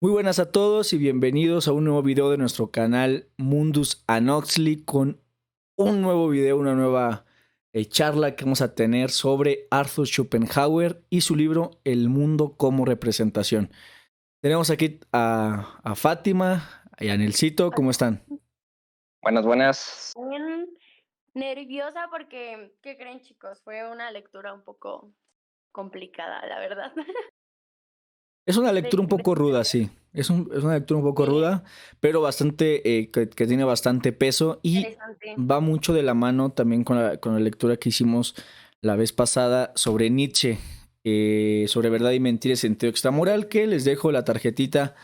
Muy buenas a todos y bienvenidos a un nuevo video de nuestro canal Mundus Anoxley con un nuevo video, una nueva charla que vamos a tener sobre Arthur Schopenhauer y su libro El mundo como representación. Tenemos aquí a Fátima y a Nelsito, ¿cómo están? Buenas, buenas. Bien nerviosa porque, ¿qué creen, chicos? Fue una lectura un poco complicada, la verdad. Es una De lectura un poco ruda, diferencia. sí. Es una lectura un poco Sí, ruda, pero bastante, que tiene bastante peso y interesante. va mucho de la mano también con la lectura que hicimos la vez pasada sobre Nietzsche, sobre verdad y mentira y sentido extramoral, que les dejo la tarjetita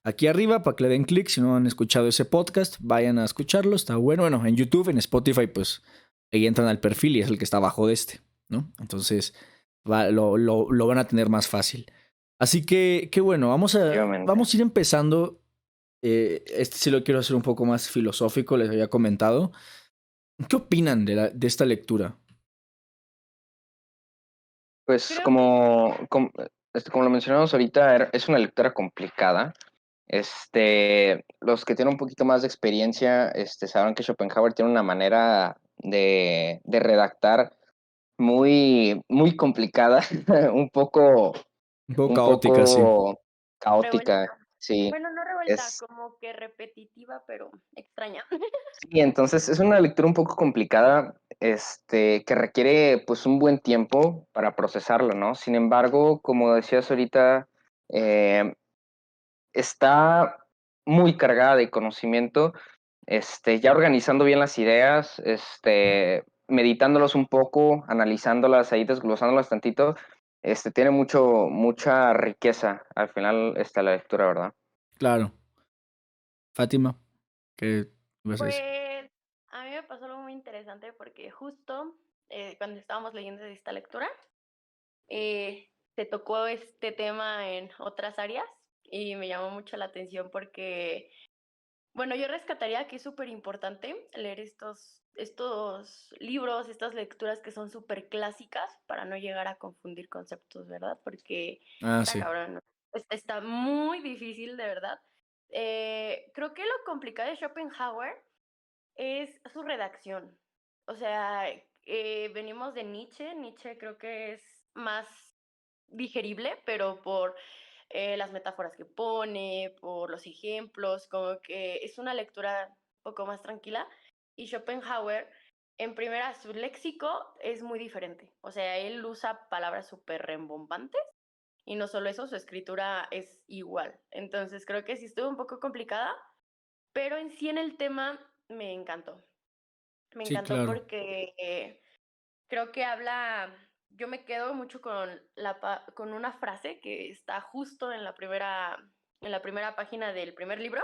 aquí arriba para que le den clic. Si no han escuchado ese podcast, vayan a escucharlo, está bueno. Bueno, en YouTube, en Spotify, pues ahí entran al perfil y es el que está abajo de este, ¿no? Entonces lo van a tener más fácil. Así que bueno, Efectivamente. vamos a ir empezando. Este sí lo quiero hacer un poco más filosófico, les había comentado. ¿Qué opinan de esta lectura? Pues Creo que como lo mencionamos ahorita, es una lectura complicada. Los que tienen un poquito más de experiencia, sabrán que Schopenhauer tiene una manera de redactar muy complicada, un poco, Un poco un caótica, sí. poco caótica, revuelta. sí. Bueno, no revuelta, Es, como que repetitiva, pero extraña. Sí, entonces es una lectura un poco complicada, que requiere pues un buen tiempo para procesarlo, ¿no? Sin embargo, como decías ahorita, eh, está muy cargada de conocimiento, ya organizando bien las ideas, meditándolos un poco, analizándolas ahí, desglosándolas tantito, tiene mucha riqueza al final, la lectura, ¿verdad? Claro. Fátima, ¿qué vas a decir? Pues a mí me pasó algo muy interesante porque justo cuando estábamos leyendo esta lectura, se tocó este tema en otras áreas y me llamó mucho la atención porque, bueno, yo rescataría que es súper importante leer estos libros, estas lecturas que son súper clásicas para no llegar a confundir conceptos, ¿verdad? Porque Ah, está sí. cabrón, ¿no? Está muy difícil, de verdad. Creo que lo complicado de Schopenhauer es su redacción. O sea, venimos de Nietzsche. Nietzsche creo que es más digerible, pero por las metáforas que pone, por los ejemplos, como que es una lectura un poco más tranquila. Y Schopenhauer, en primera, su léxico es muy diferente. O sea, él usa palabras súper rembombantes y no solo eso, su escritura es igual. Entonces creo que sí estuvo un poco complicada, pero en sí en el tema me encantó. Me Sí, encantó claro. porque creo que habla, yo me quedo mucho con, con una frase que está justo en la primera página del primer libro,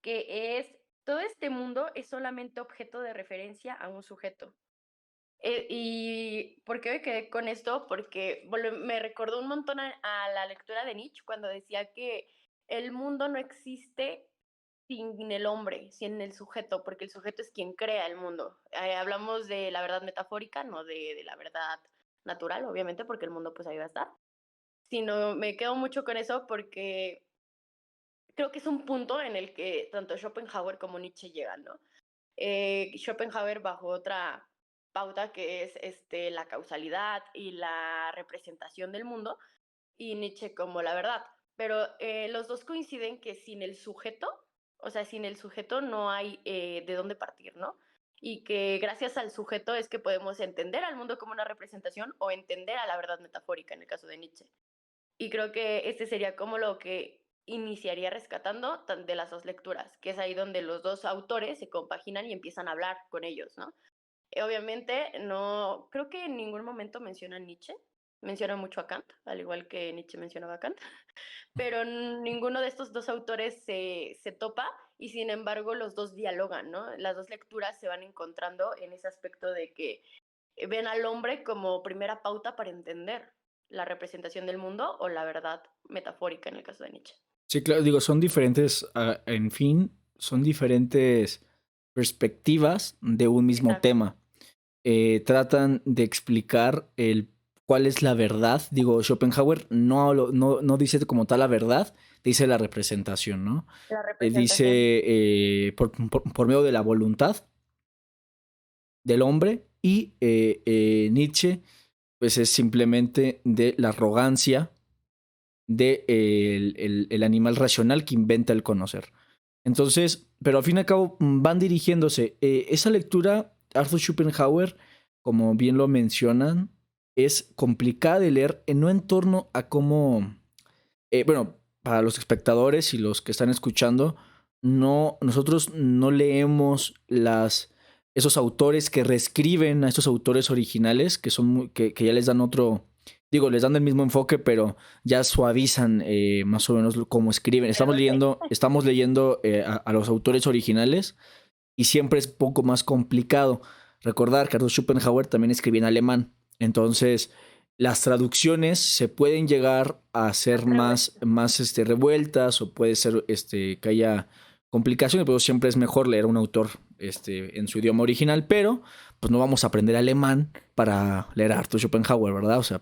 que es, todo este mundo es solamente objeto de referencia a un sujeto. ¿Y por qué me quedé con esto? Porque me recordó un montón a la lectura de Nietzsche cuando decía que el mundo no existe sin el hombre, sin el sujeto, porque el sujeto es quien crea el mundo. Hablamos de la verdad metafórica, no de la verdad natural, obviamente, porque el mundo pues ahí va a estar. Sino me quedo mucho con eso porque creo que es un punto en el que tanto Schopenhauer como Nietzsche llegan, ¿no? Schopenhauer bajo otra pauta que es la causalidad y la representación del mundo, y Nietzsche como la verdad. Pero los dos coinciden que sin el sujeto, o sea, sin el sujeto no hay de dónde partir, ¿no? Y que gracias al sujeto es que podemos entender al mundo como una representación o entender a la verdad metafórica en el caso de Nietzsche. Y creo que este sería como lo que iniciaría rescatando de las dos lecturas, que es ahí donde los dos autores se compaginan y empiezan a hablar con ellos, ¿no? Obviamente, no, creo que en ningún momento menciona Nietzsche, menciona mucho a Kant, al igual que Nietzsche mencionaba a Kant, pero ninguno de estos dos autores se topa y sin embargo los dos dialogan, ¿no? Las dos lecturas se van encontrando en ese aspecto de que ven al hombre como primera pauta para entender la representación del mundo o la verdad metafórica en el caso de Nietzsche. Sí, claro, digo, son diferentes, en fin, son diferentes perspectivas de un mismo Exacto. tema. Tratan de explicar el cuál es la verdad. Digo, Schopenhauer no dice como tal la verdad, dice la representación, ¿no? La representación. Dice por medio de la voluntad del hombre y Nietzsche, pues es simplemente de la arrogancia de el animal racional que inventa el conocer. Entonces, pero al fin y al cabo van dirigiéndose. Esa lectura, Arthur Schopenhauer, como bien lo mencionan, es complicada de leer, no en torno a cómo, bueno, para los espectadores y los que están escuchando, nosotros no leemos esos autores que reescriben a estos autores originales, que son que ya les dan otro, digo, les dan el mismo enfoque, pero ya suavizan más o menos cómo escriben. Estamos leyendo a los autores originales y siempre es poco más complicado. Recordar que Arthur Schopenhauer también escribía en alemán, entonces las traducciones se pueden llegar a ser más revueltas, o puede ser que haya complicaciones, pero siempre es mejor leer a un autor en su idioma original, pero pues no vamos a aprender alemán para leer a Arthur Schopenhauer, ¿verdad? O sea,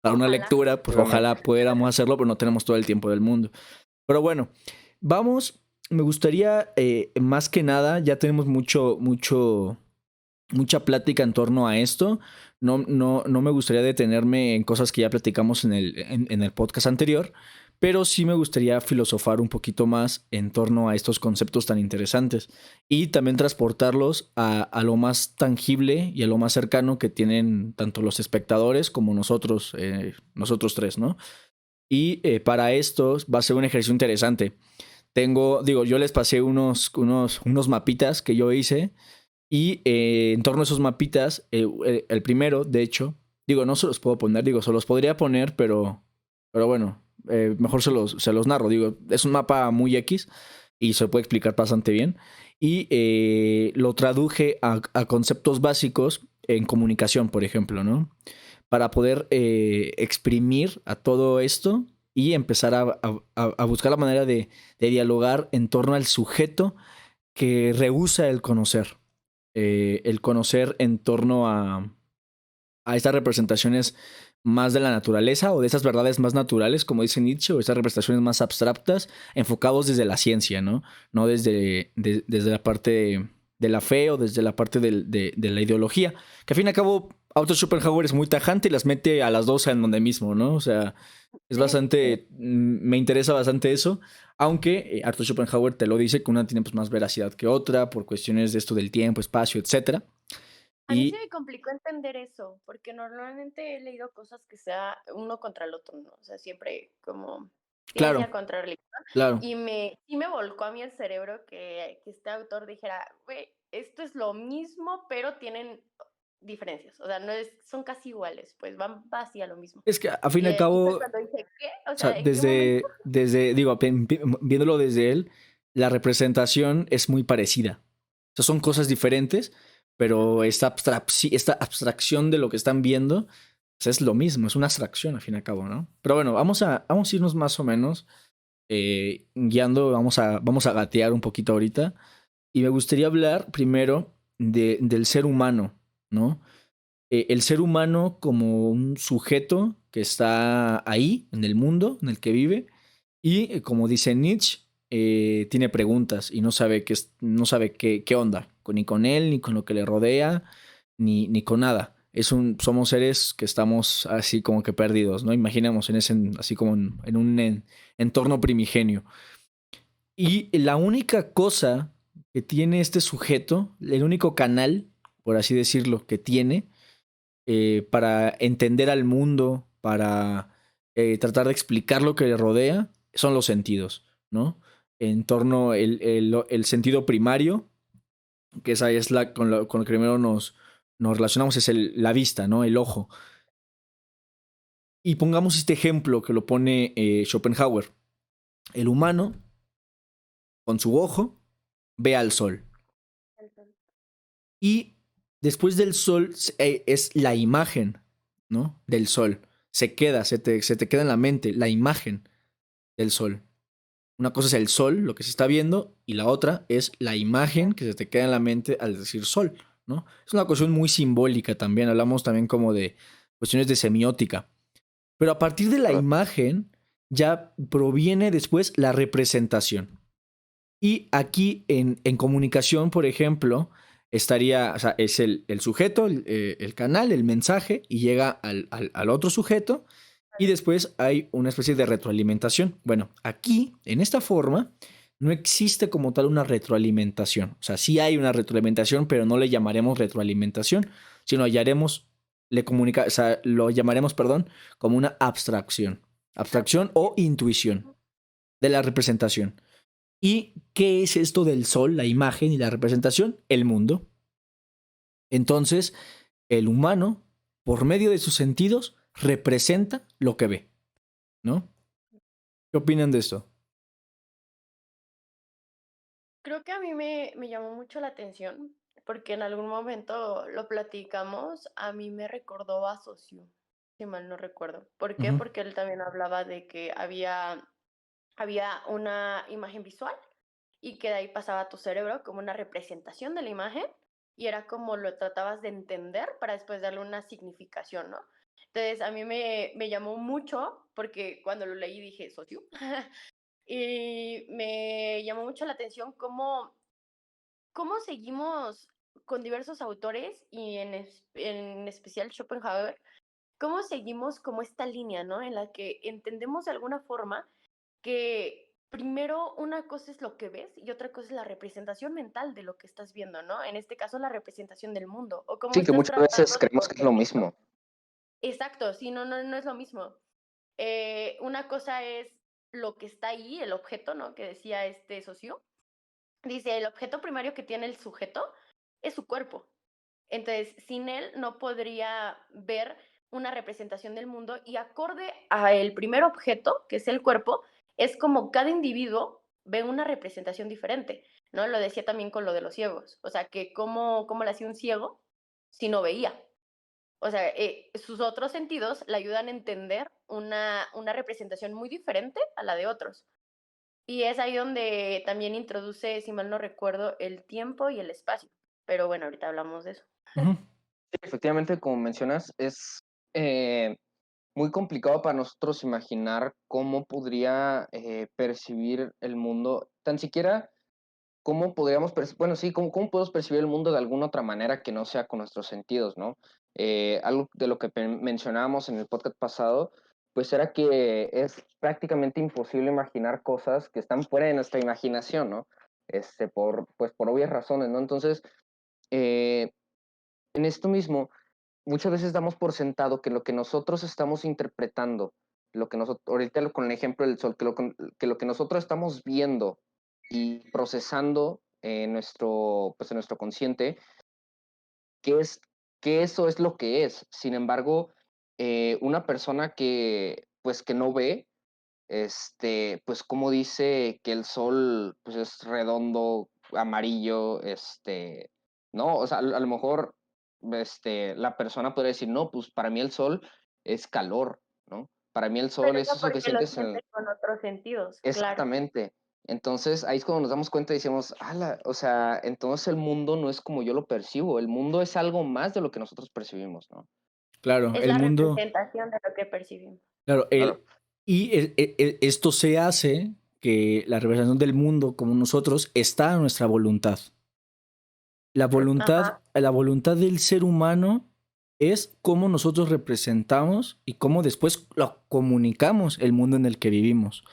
para una lectura, pues ojalá pudiéramos hacerlo, pero no tenemos todo el tiempo del mundo. Pero bueno, me gustaría más que nada, ya tenemos mucha plática en torno a esto. No me gustaría detenerme en cosas que ya platicamos en el podcast anterior, pero sí me gustaría filosofar un poquito más en torno a estos conceptos tan interesantes y también transportarlos a lo más tangible y a lo más cercano que tienen tanto los espectadores como nosotros tres, ¿no? Y para esto va a ser un ejercicio interesante. Yo les pasé unos mapitas que yo hice. Y en torno a esos mapitas, el primero, de hecho, no se los puedo poner, se los podría poner, pero bueno, mejor se los narro. Es un mapa muy X y se puede explicar bastante bien. Y lo traduje a conceptos básicos en comunicación, por ejemplo, ¿no? Para poder exprimir a todo esto y empezar a buscar la manera de dialogar en torno al sujeto que rehúsa el conocer. El conocer en torno a estas representaciones más de la naturaleza o de esas verdades más naturales, como dice Nietzsche, o esas representaciones más abstractas, enfocados desde la ciencia, ¿no? No desde la parte de la fe o desde la parte de la ideología, que al fin y al cabo Arthur Schopenhauer es muy tajante y las mete a las dos en donde mismo, ¿no? O sea, es bastante, me interesa bastante eso, aunque Arthur Schopenhauer te lo dice que una tiene pues más veracidad que otra por cuestiones de esto del tiempo, espacio, etcétera. A mí se me complicó entender eso, porque normalmente he leído cosas que sea uno contra el otro, ¿no? O sea, siempre como ciencia contra religión. Claro. Y me volcó a mí el cerebro que este autor dijera, güey, esto es lo mismo, pero tienen diferencias. O sea, son casi iguales, pues van hacia lo mismo. Es que a fin y al cabo, cuando dije, ¿qué? O sea, viéndolo desde él, la representación es muy parecida. O sea, son cosas diferentes, pero esta abstracción de lo que están viendo, pues es lo mismo, es una abstracción al fin y al cabo, ¿no? Pero bueno, vamos a irnos más o menos guiando, vamos a gatear un poquito ahorita. Y me gustaría hablar primero del ser humano, ¿no? El ser humano como un sujeto que está ahí, en el mundo en el que vive, y como dice Nietzsche, tiene preguntas y no sabe qué onda, ni con él, ni con lo que le rodea, ni con nada. Somos seres que estamos así como que perdidos, ¿no? Imaginemos así como en un entorno primigenio. Y la única cosa que tiene este sujeto, el único canal, por así decirlo, que tiene para entender al mundo, para tratar de explicar lo que le rodea, son los sentidos, ¿no? En torno el sentido primario, que esa es con lo que primero nos relacionamos, es la vista, ¿no? El ojo. Y pongamos este ejemplo que lo pone Schopenhauer. El humano, con su ojo, ve al sol. Y después del sol es la imagen, ¿no? Del sol. Se te queda en la mente la imagen del sol. Una cosa es el sol, lo que se está viendo, y la otra es la imagen que se te queda en la mente al decir sol, ¿no? Es una cuestión muy simbólica también. Hablamos también como de cuestiones de semiótica. Pero a partir de la imagen ya proviene después la representación. Y aquí en comunicación, por ejemplo, estaría, o sea, es el sujeto, el canal, el mensaje, y llega al otro sujeto, y después hay una especie de retroalimentación. Bueno, aquí, en esta forma, no existe como tal una retroalimentación. O sea, sí hay una retroalimentación, pero no le llamaremos retroalimentación, sino o sea, lo llamaremos, perdón, como una abstracción. Abstracción o intuición de la representación. ¿Y qué es esto del sol, la imagen y la representación? El mundo. Entonces, el humano, por medio de sus sentidos, representa lo que ve, ¿no? ¿Qué opinan de esto? Creo que a mí me llamó mucho la atención porque en algún momento lo platicamos, a mí me recordó a Socio, si mal no recuerdo. ¿Por qué? Ujú. Porque él también hablaba de que había una imagen visual y que de ahí pasaba a tu cerebro como una representación de la imagen y era como lo tratabas de entender para después darle una significación, ¿no? Entonces a mí me llamó mucho porque cuando lo leí dije, socio, y me llamó mucho la atención cómo seguimos con diversos autores y en especial Schopenhauer, cómo seguimos como esta línea, ¿no? En la que entendemos de alguna forma que primero una cosa es lo que ves y otra cosa es la representación mental de lo que estás viendo, ¿no? En este caso, la representación del mundo o cómo Sí, que estás muchas veces tratando de creemos que es lo conseguirlo. mismo. Exacto, sí, no es lo mismo. Una cosa es lo que está ahí, el objeto, ¿no? Que decía este socio. Dice, el objeto primario que tiene el sujeto es su cuerpo. Entonces, sin él no podría ver una representación del mundo y acorde a el primer objeto, que es el cuerpo, es como cada individuo ve una representación diferente, ¿no? Lo decía también con lo de los ciegos, o sea, que cómo le hacía un ciego si no veía. O sea, sus otros sentidos le ayudan a entender una representación muy diferente a la de otros. Y es ahí donde también introduce, si mal no recuerdo, el tiempo y el espacio. Pero bueno, ahorita hablamos de eso. Ujú. Sí, efectivamente, como mencionas, es muy complicado para nosotros imaginar cómo podría percibir el mundo, tan siquiera cómo podríamos, bueno, sí, cómo podemos percibir el mundo de alguna otra manera que no sea con nuestros sentidos, ¿no? Algo de lo que mencionábamos en el podcast pasado, pues era que es prácticamente imposible imaginar cosas que están fuera de nuestra imaginación, ¿no? Pues por obvias razones, ¿no? Entonces, eh, en esto mismo, muchas veces damos por sentado que lo que nosotros estamos interpretando, lo que nosotros, ahorita con el ejemplo del sol, que lo que nosotros estamos viendo y procesando pues en nuestro consciente, que es que eso es lo que es. Sin embargo, una persona pues que no ve, pues como dice que el sol pues es redondo, amarillo, no, o sea, a lo mejor la persona podría decir, no, pues para mí el sol es calor, ¿no? Para mí el sol Pero es eso eso que porque lo sientes sientes con otros sentidos, claro. exactamente. Entonces, ahí es cuando nos damos cuenta y decimos, ala, o sea, entonces el mundo no es como yo lo percibo, el mundo es algo más de lo que nosotros percibimos, ¿no? Claro, Es el la mundo, representación de lo que percibimos. claro, Claro. esto se hace que la representación del mundo como nosotros está a nuestra voluntad. Ajá. La voluntad del ser humano es cómo nosotros representamos y cómo después lo comunicamos el mundo en el que vivimos.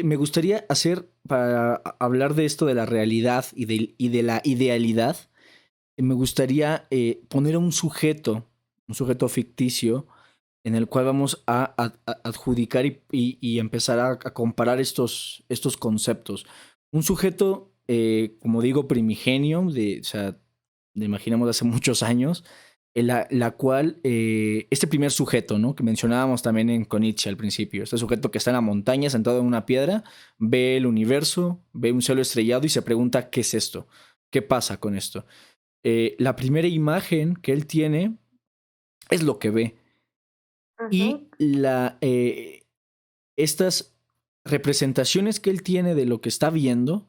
Me gustaría hacer, para hablar de esto de la realidad y de la idealidad, me gustaría poner un sujeto ficticio, en el cual vamos a adjudicar y empezar a comparar estos conceptos. Un sujeto, como digo, primigenio, o sea, le imaginamos de hace muchos años, en la cual, este primer sujeto, ¿no? Que mencionábamos también con Nietzsche al principio, este sujeto que está en la montaña, sentado en una piedra, ve el universo, ve un cielo estrellado y se pregunta, ¿qué es esto? ¿Qué pasa con esto? La primera imagen que él tiene es lo que ve. Y Ujú. estas representaciones que él tiene de lo que está viendo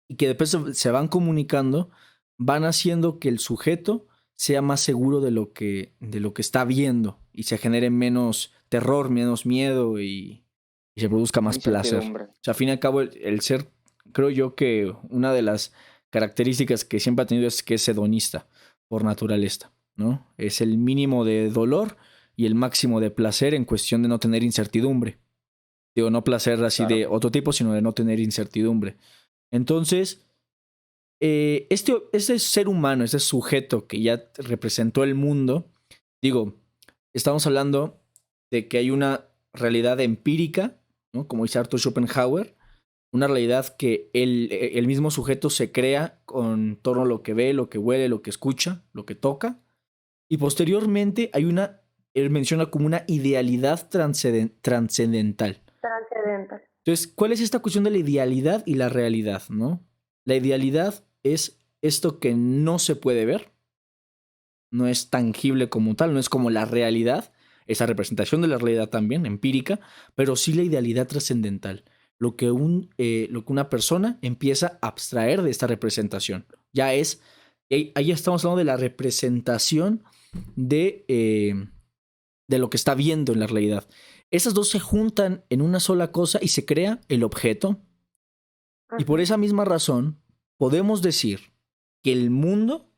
y que después se van comunicando, van haciendo que el sujeto sea más seguro de lo que está viendo y se genere menos terror, menos miedo y se produzca más placer. Incertidumbre. O sea, al fin y al cabo, el ser, creo yo que una de las características que siempre ha tenido es que es hedonista por naturaleza, ¿no? Es el mínimo de dolor y el máximo de placer en cuestión de no tener incertidumbre. Digo, no placer así Claro. de otro tipo, sino de no tener incertidumbre. Entonces, este ser humano, este sujeto que ya representó el mundo, digo, estamos hablando de que hay una realidad empírica, ¿no? Como dice Arthur Schopenhauer, una realidad que el mismo sujeto se crea con torno a lo que ve, lo que huele, lo que escucha, lo que toca, y posteriormente hay una, él menciona como una idealidad trascendental. Trascendental. Entonces, ¿cuál es esta cuestión de la idealidad y la realidad, no? La idealidad es esto que no se puede ver, no es tangible como tal, no es como la realidad, esa representación de la realidad también, empírica, pero sí la idealidad trascendental, lo que una persona empieza a abstraer de esta representación. Ya es, ahí estamos hablando de la representación de lo que está viendo en la realidad. Esas dos se juntan en una sola cosa y se crea el objeto. Y por esa misma razón, podemos decir que el mundo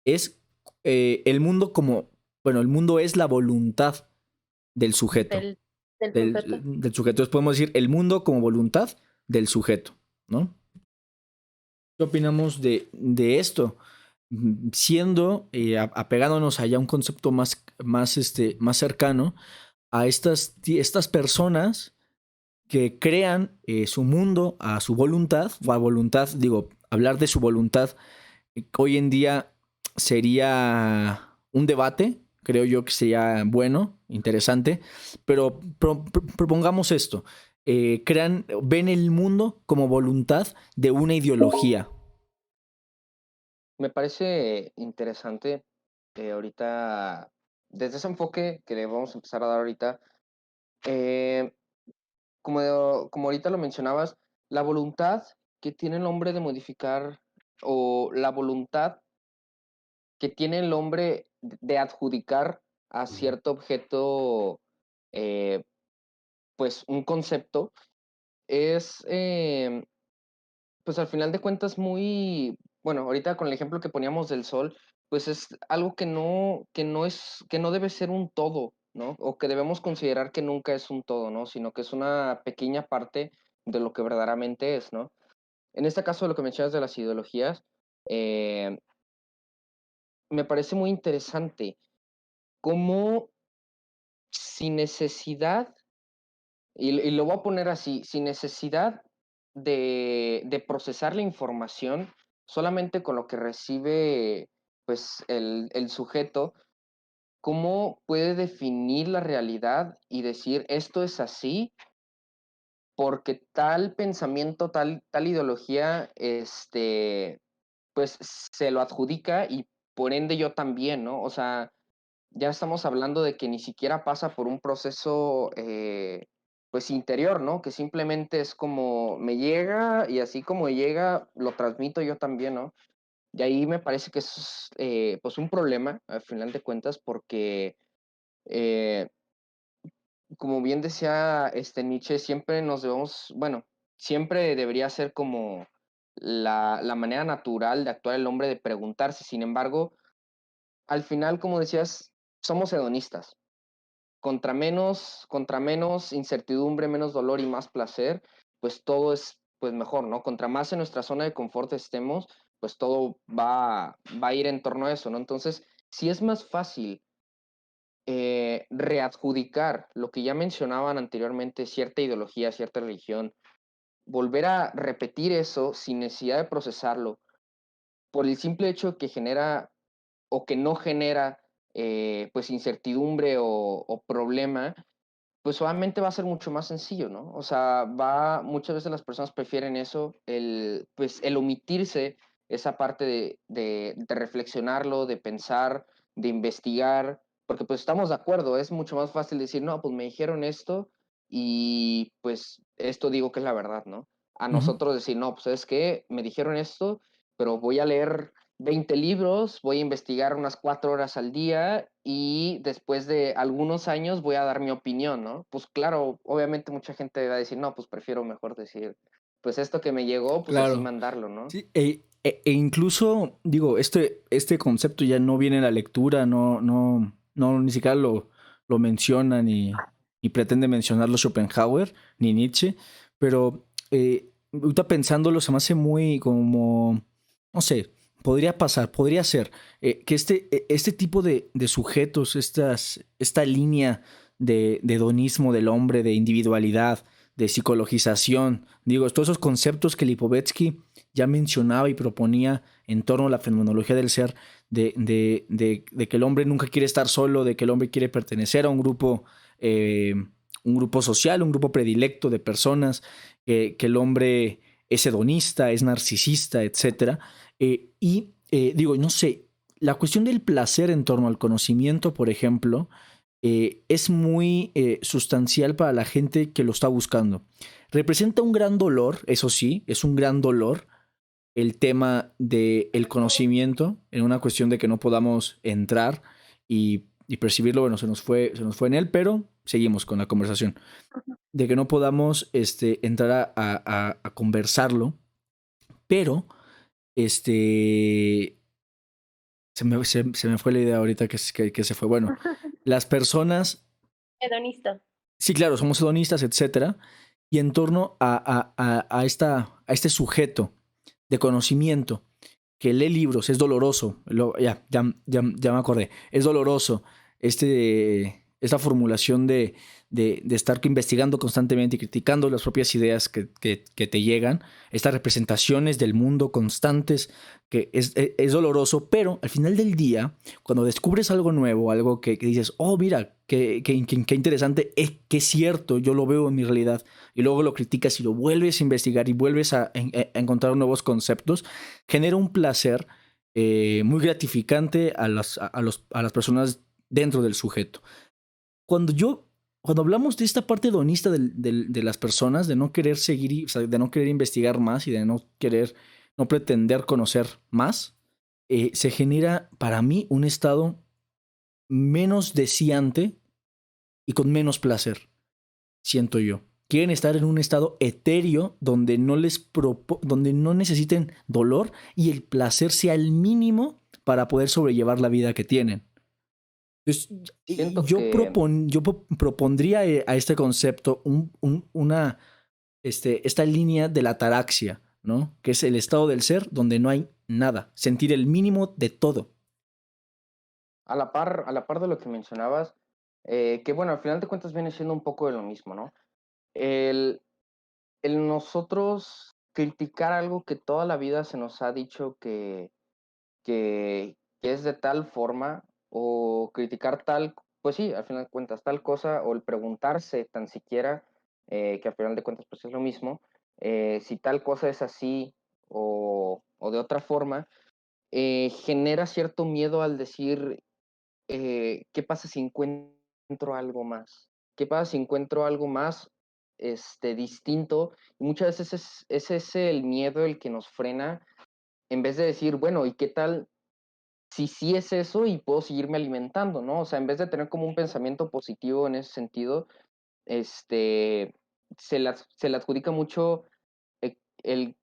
es el mundo como, bueno, el mundo es la voluntad del sujeto. Del sujeto. Del sujeto. Entonces podemos decir el mundo como voluntad del sujeto, ¿no? ¿Qué opinamos de esto? Siendo, apegándonos allá a un concepto más cercano a estas personas que crean su mundo a su voluntad, o a voluntad, digo, hablar de su voluntad hoy en día sería un debate, creo yo que sería bueno, interesante, pero propongamos esto, ven el mundo como voluntad de una ideología. Me parece interesante que ahorita, desde ese enfoque que le vamos a empezar a dar ahorita, eh, como ahorita lo mencionabas, la voluntad que tiene el hombre de modificar o la voluntad que tiene el hombre de adjudicar a cierto objeto, eh, pues un concepto, es, pues al final de cuentas muy, bueno, ahorita con el ejemplo que poníamos del sol, pues es algo que no debe ser un todo, ¿no? O que debemos considerar que nunca es un todo, ¿no? Sino que es una pequeña parte de lo que verdaderamente es, ¿no? En este caso, lo que mencionas de las ideologías, eh, me parece muy interesante cómo sin necesidad, y lo voy a poner así, sin necesidad de procesar la información, solamente con lo que recibe pues el sujeto, cómo puede definir la realidad y decir esto es así porque tal pensamiento, tal ideología, pues se lo adjudica y por ende yo también, ¿no? O sea, ya estamos hablando de que ni siquiera pasa por un proceso, pues interior, ¿no? Que simplemente es como me llega y así como llega, lo transmito yo también, ¿no? Y ahí me parece que es, pues un problema, al final de cuentas, porque, eh, como bien decía Nietzsche, siempre nos debemos, bueno, siempre debería ser como la manera natural de actuar el hombre de preguntarse. Sin embargo, al final, como decías, somos hedonistas. Contra menos incertidumbre, menos dolor y más placer, pues todo es pues mejor, ¿no? Contra más en nuestra zona de confort estemos, pues todo va a ir en torno a eso, ¿no? Entonces, si es más fácil readjudicar lo que ya mencionaban anteriormente, cierta ideología, cierta religión, volver a repetir eso sin necesidad de procesarlo, por el simple hecho que genera o que no genera pues incertidumbre o problema, pues obviamente va a ser mucho más sencillo, ¿no? O sea, muchas veces las personas prefieren eso, pues el omitirse esa parte de reflexionarlo, de pensar, de investigar, porque pues estamos de acuerdo, es mucho más fácil decir, no, pues me dijeron esto y pues esto digo que es la verdad, ¿no? A Ujú. nosotros decir, no, pues es que me dijeron esto, pero voy a leer 20 libros, voy a investigar unas 4 horas al día y después de algunos años voy a dar mi opinión, ¿no? Pues claro, obviamente mucha gente va a decir, no, pues prefiero mejor decir, pues esto que me llegó, pues así Claro. mandarlo, ¿no? Sí, e incluso, digo, este concepto ya no viene en la lectura, no, ni siquiera lo menciona ni pretende mencionarlo Schopenhauer ni Nietzsche, pero ahorita pensándolo se me hace muy como, no sé, podría pasar, podría ser que este tipo de sujetos, esta línea de hedonismo del hombre, de individualidad, de psicologización, digo, todos esos conceptos que Lipovetsky ya mencionaba y proponía en torno a la fenomenología del ser, de que el hombre nunca quiere estar solo, de que el hombre quiere pertenecer a un grupo social, un grupo predilecto de personas, que el hombre es hedonista, es narcisista, etc. Digo, no sé, la cuestión del placer en torno al conocimiento, por ejemplo, es muy sustancial para la gente que lo está buscando. Representa un gran dolor, eso sí, es un gran dolor el tema del conocimiento en una cuestión de que no podamos entrar y percibirlo. Bueno, se nos fue en él, pero seguimos con la conversación. De que no podamos entrar a conversarlo, pero este, se me fue la idea ahorita que se fue. Bueno, las personas, Hedonista. sí, claro, somos hedonistas, etcétera, y en torno a este sujeto de conocimiento que lee libros, es doloroso, ya me acordé, es doloroso esta formulación de estar investigando constantemente y criticando las propias ideas que te llegan, estas representaciones del mundo constantes, que es doloroso, pero al final del día, cuando descubres algo nuevo, algo que dices, oh, mira, qué interesante, es que es cierto, yo lo veo en mi realidad, y luego lo criticas y lo vuelves a investigar y vuelves a encontrar nuevos conceptos, genera un placer muy gratificante a las personas dentro del sujeto. Cuando cuando hablamos de esta parte hedonista de las personas, de no querer seguir, o sea, de no querer investigar más y de no pretender conocer más, se genera para mí un estado menos deseante y con menos placer, siento yo. Quieren estar en un estado etéreo donde no necesiten dolor y el placer sea el mínimo para poder sobrellevar la vida que tienen. Entonces, Siento que yo propondría a este concepto esta línea de la ataraxia, ¿no? Que es el estado del ser donde no hay nada, sentir el mínimo de todo. a la par de lo que mencionabas, que bueno, al final de cuentas viene siendo un poco de lo mismo, ¿no? El, el nosotros criticar algo que toda la vida se nos ha dicho que es de tal forma, o criticar tal, pues sí, al final de cuentas, tal cosa, o el preguntarse tan siquiera, que al final de cuentas pues es lo mismo, si tal cosa es así o de otra forma, genera cierto miedo al decir, ¿qué pasa si encuentro algo más? ¿Qué pasa si encuentro algo más distinto? Y muchas veces es ese el miedo el que nos frena, en vez de decir, bueno, ¿y qué tal si sí es eso y puedo seguirme alimentando, ¿no? O sea, en vez de tener como un pensamiento positivo en ese sentido, se le adjudica mucho el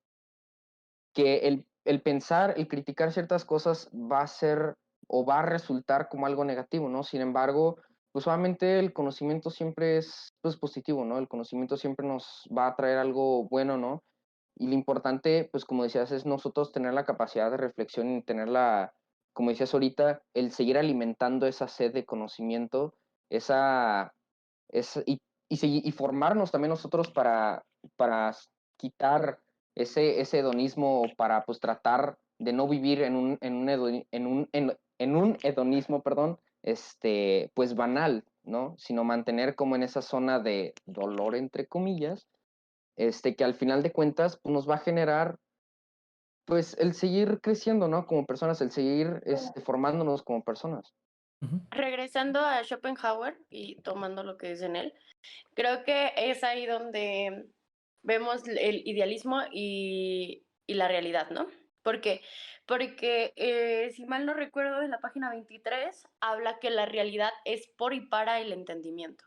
que el pensar, el criticar ciertas cosas va a ser o va a resultar como algo negativo, ¿no? Sin embargo, pues obviamente el conocimiento siempre es pues, positivo, ¿no? El conocimiento siempre nos va a traer algo bueno, ¿no? Y lo importante, pues como decías, es nosotros tener la capacidad de reflexión y tener como decías ahorita, el seguir alimentando esa sed de conocimiento, esa, y formarnos también nosotros para quitar ese hedonismo, para pues tratar de no vivir en un hedonismo, perdón, pues banal, ¿no? Sino mantener como en esa zona de dolor, entre comillas, que al final de cuentas pues, nos va a generar pues el seguir creciendo, ¿no? Como personas, el seguir formándonos como personas. Ujú. Regresando a Schopenhauer y tomando lo que es en él, creo que es ahí donde vemos el idealismo y la realidad, ¿no? Porque porque si mal no recuerdo, en la página 23 habla que la realidad es por y para el entendimiento.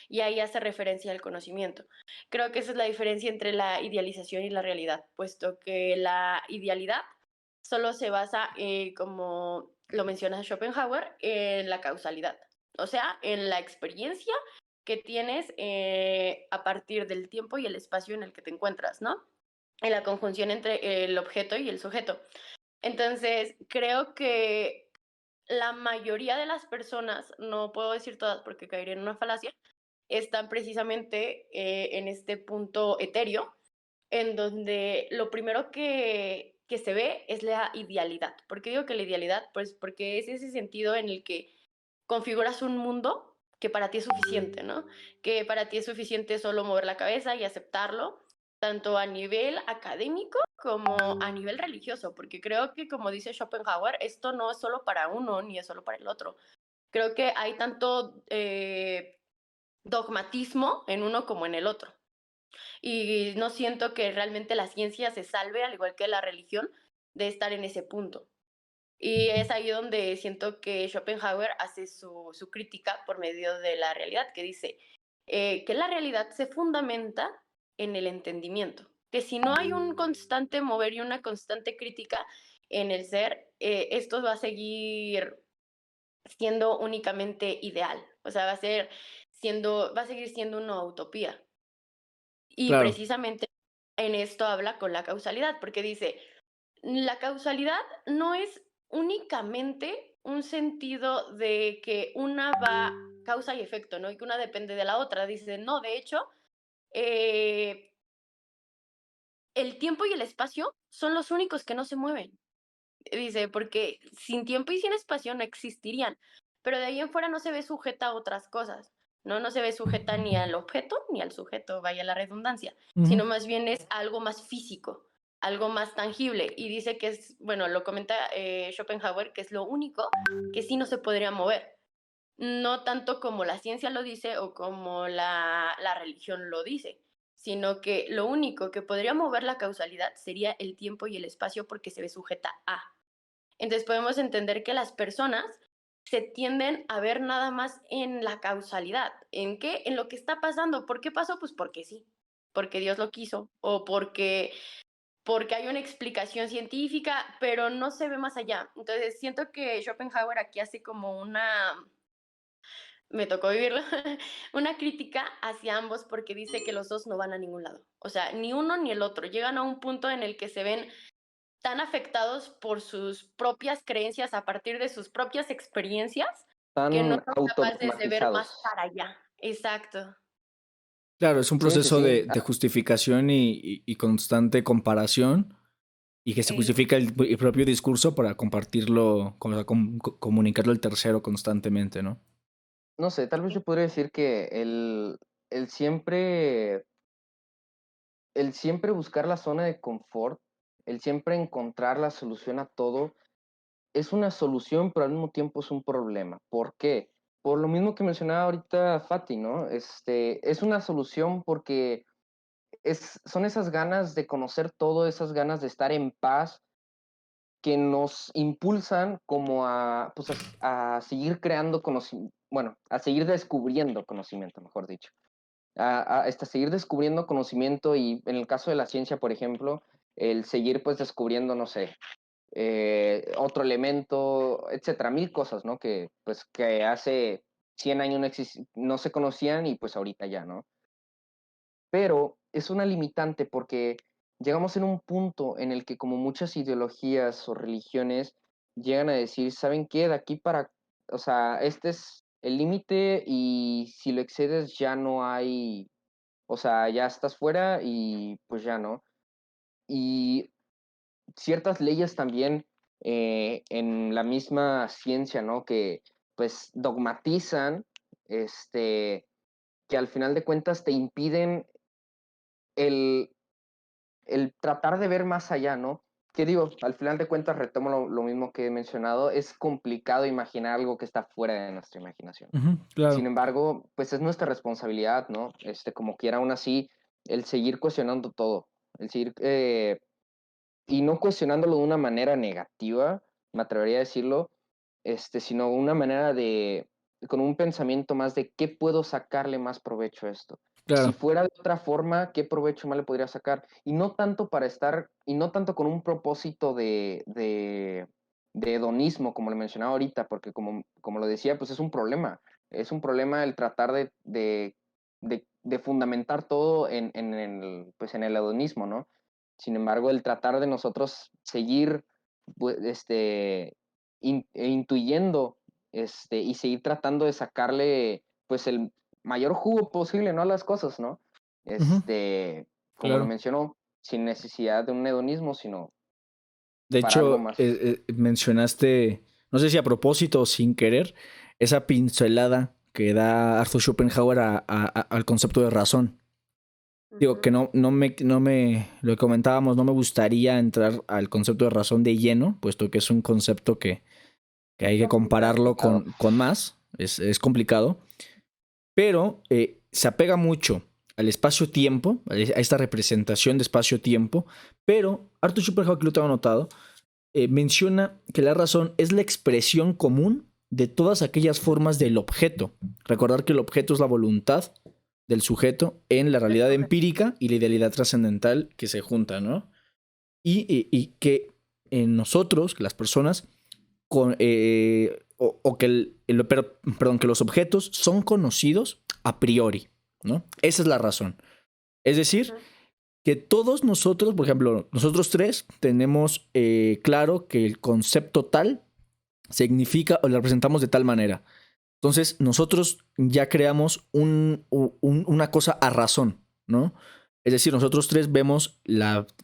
Y ahí hace referencia al conocimiento. Creo que esa es la diferencia entre la idealización y la realidad, puesto que la idealidad solo se basa, como lo menciona Schopenhauer, en la causalidad, o sea, en la experiencia que tienes a partir del tiempo y el espacio en el que te encuentras, ¿no? En la conjunción entre el objeto y el sujeto. Entonces, creo que la mayoría de las personas, no puedo decir todas porque caería en una falacia, están precisamente en este punto etéreo, en donde lo primero que se ve es la idealidad. ¿Por qué digo que la idealidad? Pues porque es ese sentido en el que configuras un mundo que para ti es suficiente, ¿no? Que para ti es suficiente solo mover la cabeza y aceptarlo, tanto a nivel académico como a nivel religioso, porque creo que, como dice Schopenhauer, esto no es solo para uno ni es solo para el otro. Creo que hay tanto dogmatismo en uno como en el otro. Y no siento que realmente la ciencia se salve, al igual que la religión, de estar en ese punto. Y es ahí donde siento que Schopenhauer hace su crítica por medio de la realidad, que dice que la realidad se fundamenta en el entendimiento, que si no hay un constante mover y una constante crítica en el ser, esto va a seguir siendo únicamente ideal, o sea, va a seguir siendo una utopía. Y Claro, precisamente en esto habla con la causalidad, porque dice, la causalidad no es únicamente un sentido de que una va causa y efecto, ¿no? Y que una depende de la otra. Dice, no, de hecho, eh, el tiempo y el espacio son los únicos que no se mueven. Dice, porque sin tiempo y sin espacio no existirían, pero de ahí en fuera no se ve sujeta a otras cosas, ¿no? No se ve sujeta ni al objeto ni al sujeto, vaya la redundancia, ujú, sino más bien es algo más físico, algo más tangible. Y dice que es, bueno, lo comenta Schopenhauer, que es lo único que sí no se podría mover. No tanto como la ciencia lo dice o como la religión lo dice, sino que lo único que podría mover la causalidad sería el tiempo y el espacio porque se ve sujeta a. Entonces podemos entender que las personas se tienden a ver nada más en la causalidad. ¿En qué? En lo que está pasando. ¿Por qué pasó? Pues porque sí, porque Dios lo quiso o porque hay una explicación científica, pero no se ve más allá. Entonces siento que Schopenhauer aquí hace como me tocó vivirlo, una crítica hacia ambos porque dice que los dos no van a ningún lado. O sea, ni uno ni el otro. Llegan a un punto en el que se ven tan afectados por sus propias creencias a partir de sus propias experiencias que no Están son capaces de ver más autodogmatizados. para allá. Exacto. claro, es un Sí, sí, proceso sí. de justificación y constante comparación y que se Es, justifica el propio discurso para compartirlo, comunicarlo al tercero constantemente, ¿no? No sé, tal vez yo podría decir que el siempre, el siempre buscar la zona de confort, el siempre encontrar la solución a todo, es una solución, pero al mismo tiempo es un problema. ¿Por qué? Por lo mismo que mencionaba ahorita Fati, ¿no? Es una solución porque son esas ganas de conocer todo, esas ganas de estar en paz que nos impulsan como a, pues a seguir creando conocimiento, bueno, a seguir descubriendo conocimiento, mejor dicho. Hasta seguir descubriendo conocimiento y en el caso de la ciencia, por ejemplo, el seguir pues descubriendo, no sé, otro elemento, etcétera, mil cosas, ¿no? Que pues que hace 100 años no se conocían y pues ahorita ya, ¿no? Pero es una limitante porque llegamos en un punto en el que como muchas ideologías o religiones llegan a decir, ¿saben qué? De aquí para, o sea, este es el límite y si lo excedes ya no hay, o sea, ya estás fuera y pues ya no. Y ciertas leyes también en la misma ciencia, ¿no? Que pues dogmatizan, que al final de cuentas te impiden el, el tratar de ver más allá, ¿no? Que digo, al final de cuentas, retomo lo mismo que he mencionado, es complicado imaginar algo que está fuera de nuestra imaginación. Ujú, Sin claro. embargo, pues es nuestra responsabilidad, ¿no? Como quiera, aún así, el seguir cuestionando todo, el seguir y no cuestionándolo de una manera negativa, me atrevería a decirlo, sino una manera con un pensamiento más de qué puedo sacarle más provecho a esto. Si Claro. fuera de otra forma, ¿qué provecho más le podría sacar? Y no tanto y no tanto con un propósito de hedonismo, como le mencionaba ahorita, porque como lo decía, pues es un problema. Es un problema el tratar de fundamentar todo pues en el hedonismo, ¿no? Sin embargo, el tratar de nosotros seguir pues, intuyendo y seguir tratando de sacarle pues el mayor jugo posible, ¿no? A las cosas, ¿no? Ujú, Como lo claro. mencionó, sin necesidad de un hedonismo, sino De para algo hecho, más. mencionaste, no sé si a propósito o sin querer, esa pincelada que da Arthur Schopenhauer al concepto de razón. Digo que Ujú. lo que comentábamos, no me gustaría entrar al concepto de razón de lleno, puesto que es un concepto que hay que compararlo Complicado. con más, es complicado, pero se apega mucho al espacio-tiempo, a esta representación de espacio-tiempo, pero Arthur Schopenhauer, que lo tengo anotado, menciona que la razón es la expresión común de todas aquellas formas del objeto. Recordar que el objeto es la voluntad del sujeto en la realidad empírica y la idealidad trascendental que se juntan, ¿no? Y que en nosotros, que las personas, o que, perdón, que los objetos son conocidos a priori, ¿no? Esa es la razón. Es decir, Ujú. que todos nosotros, por ejemplo, nosotros tres tenemos claro que el concepto tal significa o lo representamos de tal manera. Entonces, nosotros ya creamos una cosa a razón, ¿no? Es decir, nosotros tres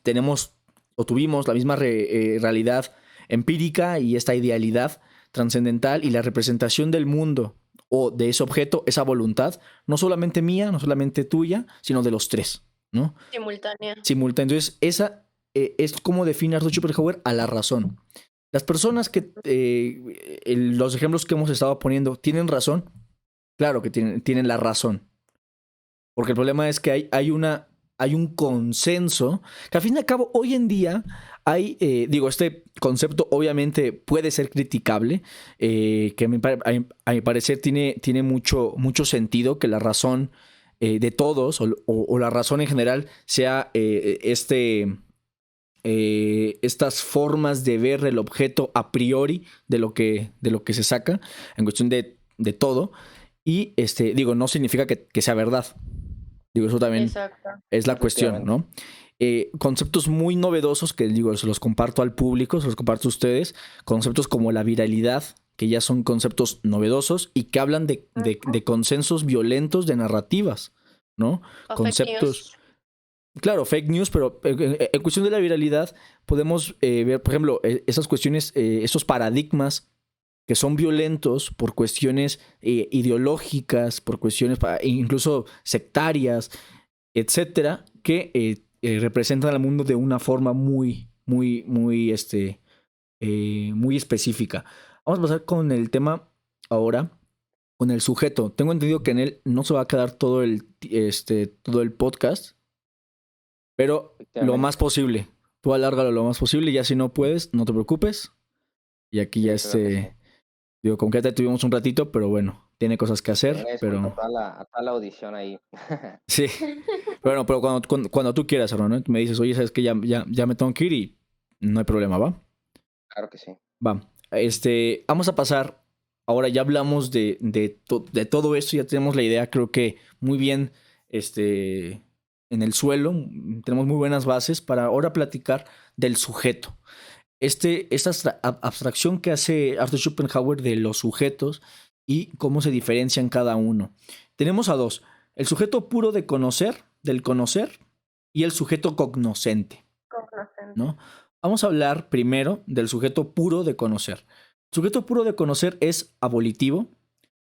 tenemos o tuvimos la misma realidad empírica y esta idealidad trascendental y la representación del mundo o de ese objeto, esa voluntad, no solamente mía, no solamente tuya, sino de los tres, ¿no? Simultánea. Simultáneo. Entonces, esa es como define Arthur Schopenhauer a la razón. Las personas que, los ejemplos que hemos estado poniendo, ¿tienen razón? Claro que tienen la razón. Porque el problema es que hay un consenso que al fin y al cabo hoy en día este concepto obviamente puede ser criticable, que a mi parecer tiene mucho sentido que la razón de todos o la razón en general sea estas formas de ver el objeto a priori de lo que se saca en cuestión de todo. Y digo, no significa que sea verdad. Digo, eso también Exacto. es la cuestión, Efectivamente. ¿no? Conceptos muy novedosos que digo, se los comparto al público, se los comparto a ustedes. Conceptos como la viralidad, que ya son conceptos novedosos y que hablan de consensos violentos de narrativas, ¿no? O fake Conceptos, news. claro, fake news, pero en cuestión de la viralidad podemos ver, por ejemplo, esas cuestiones, esos paradigmas que son violentos por cuestiones ideológicas, por cuestiones incluso sectarias, etcétera, que representan al mundo de una forma muy específica. Vamos a pasar con el tema ahora, con el sujeto. Tengo entendido que en él no se va a quedar todo el podcast, pero lo más Efectivamente. posible. Tú alárgalo lo más posible, ya si no puedes, no te preocupes. Y aquí ya Sí, claro que sí. digo, con que te tuvimos un ratito, pero bueno, tiene cosas que Una hacer, disculpa pero a toda la audición ahí. sí. Bueno, pero cuando tú quieras, Aaron, ¿no? Me dices, oye, sabes que ya me tengo que ir y no hay problema, ¿va? Claro que sí. Va. Vamos a pasar. Ahora ya hablamos de todo esto, ya tenemos la idea, creo que muy bien, en el suelo. Tenemos muy buenas bases para ahora platicar del sujeto. Esta abstracción que hace Arthur Schopenhauer de los sujetos y cómo se diferencian cada uno. Tenemos a dos: el sujeto puro del conocer, y el sujeto cognoscente, Conocente. ¿no? Vamos a hablar primero del sujeto puro de conocer. El sujeto puro de conocer es abolitivo,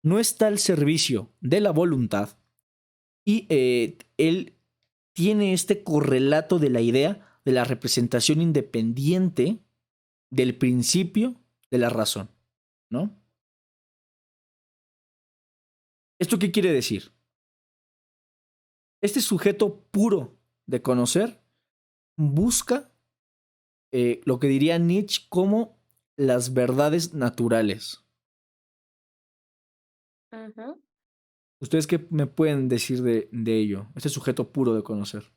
no está al servicio de la voluntad y él tiene este correlato de la idea de la representación independiente del principio de la razón, ¿no? ¿Esto qué quiere decir? Este sujeto puro de conocer busca lo que diría Nietzsche como las verdades naturales. Ujú. ¿Ustedes qué me pueden decir de ello? Este sujeto puro de conocer.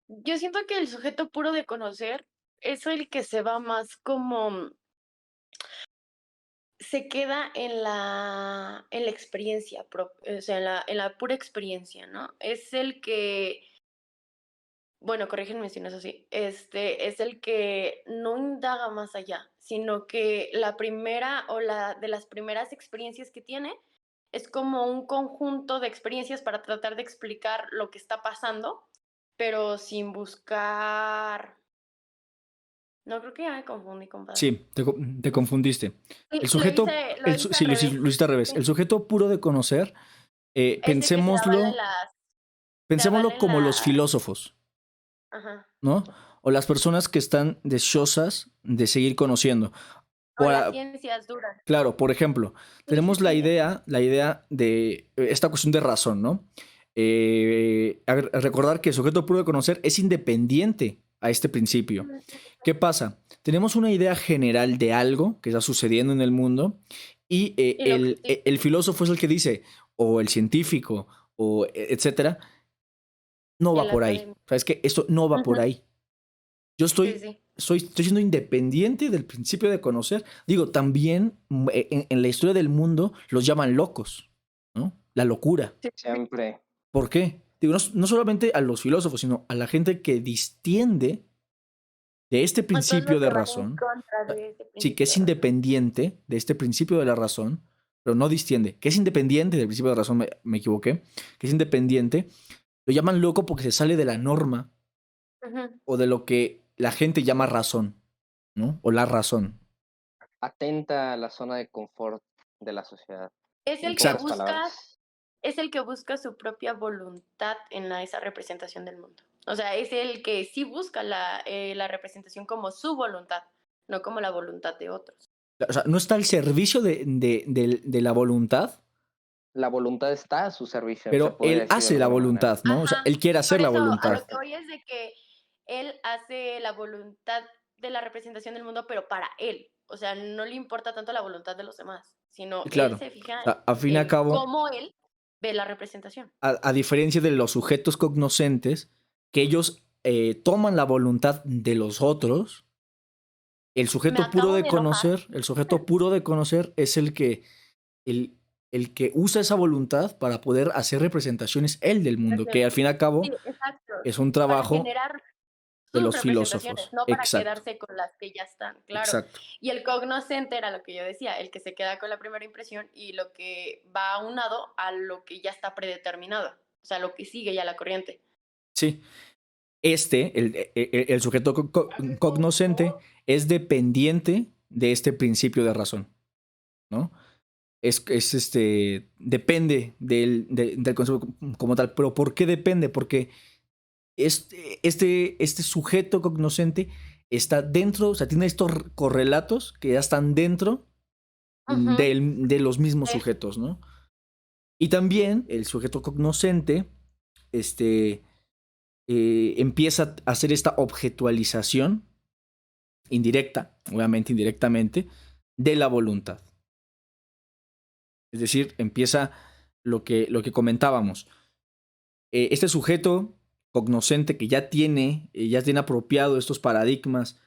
Yo siento que el sujeto puro de conocer es el que se va más como se queda en la experiencia, o sea, en la pura experiencia, ¿no? Es el que, bueno, corrígenme si no es así, es el que no indaga más allá, sino que la primera o la de las primeras experiencias que tiene es como un conjunto de experiencias para tratar de explicar lo que está pasando, pero sin buscar. No, creo que ya me confundí, compadre. Sí, te confundiste. El Sí, sujeto, lo hice al sí, revés. lo hiciste al revés. El Sí. sujeto puro de conocer, Ese que pensémoslo, se avala pensémoslo en como los las, filósofos, ajá. ¿no? O las personas que están deseosas de seguir conociendo. O las Por, ciencias duras, claro, ¿no? por ejemplo, Sí, sí, tenemos sí. la idea de esta cuestión de razón, ¿no? Recordar que el sujeto puro de conocer es independiente a este principio. ¿Qué pasa? Tenemos una idea general de algo que está sucediendo en el mundo y Y lo critica. el filósofo es el que dice, o el científico, o etcétera, no va El por ahí. académico. ¿Sabes qué? Esto no va por Ujú. ahí. Yo Sí, sí. estoy siendo independiente del principio de conocer. Digo, también en la historia del mundo los llaman locos, ¿no? La locura. Sí, sí. Siempre. ¿Por qué? Digo, no solamente a los filósofos, sino a la gente que distiende de este A todos principio los de que van en razón. contra de ese Sí, que principio es de razón. independiente de este principio de la razón, pero no distiende. Que es independiente del principio de la razón, me equivoqué. Que es independiente. Lo llaman loco porque se sale de la norma Ujú. o de lo que la gente llama razón, ¿no? O la razón. Atenta a la zona de confort de la sociedad, Es en el que pocas Exacto. busca, palabras. es el que busca su propia voluntad en esa representación del mundo. O sea, es el que sí busca la representación como su voluntad, no como la voluntad de otros. O sea, no está al servicio de la voluntad, La voluntad está a su servicio, se pero podría él decir de hace la alguna manera. voluntad, ¿no? O sea, Ajá, él quiere hacer por la eso a voluntad. lo que voy es de que él hace la voluntad de la representación del mundo, pero para él. O sea, no le importa tanto la voluntad de los demás, sino Y él claro, se fija o sea, a fin y a en cabo, cómo él ve la representación. a diferencia de los sujetos cognoscentes, que ellos toman la voluntad de los otros, Me acabo de enojar. el sujeto puro de conocer es el, el que usa esa voluntad para poder hacer representaciones él del mundo, que al fin y al cabo Sí, exacto. es un Para trabajo generar de sus los representaciones, filósofos. no para Exacto, quedarse con las que ya están, claro. exacto. Y el cognoscente era lo que yo decía, el que se queda con la primera impresión y lo que va aunado a lo que ya está predeterminado, o sea, lo que sigue ya la corriente. Sí, el sujeto cognoscente es dependiente de este principio de razón, ¿no? Depende del concepto como tal. ¿Pero por qué depende? Porque este sujeto cognoscente está dentro, o sea, tiene estos correlatos que ya están dentro Ujú. de los mismos Sí. sujetos, ¿no? Y también el sujeto cognoscente, este, empieza a hacer esta objetualización indirecta, obviamente indirectamente, de la voluntad. Es decir, empieza lo que comentábamos. Este sujeto cognoscente que ya tiene apropiado estos paradigmas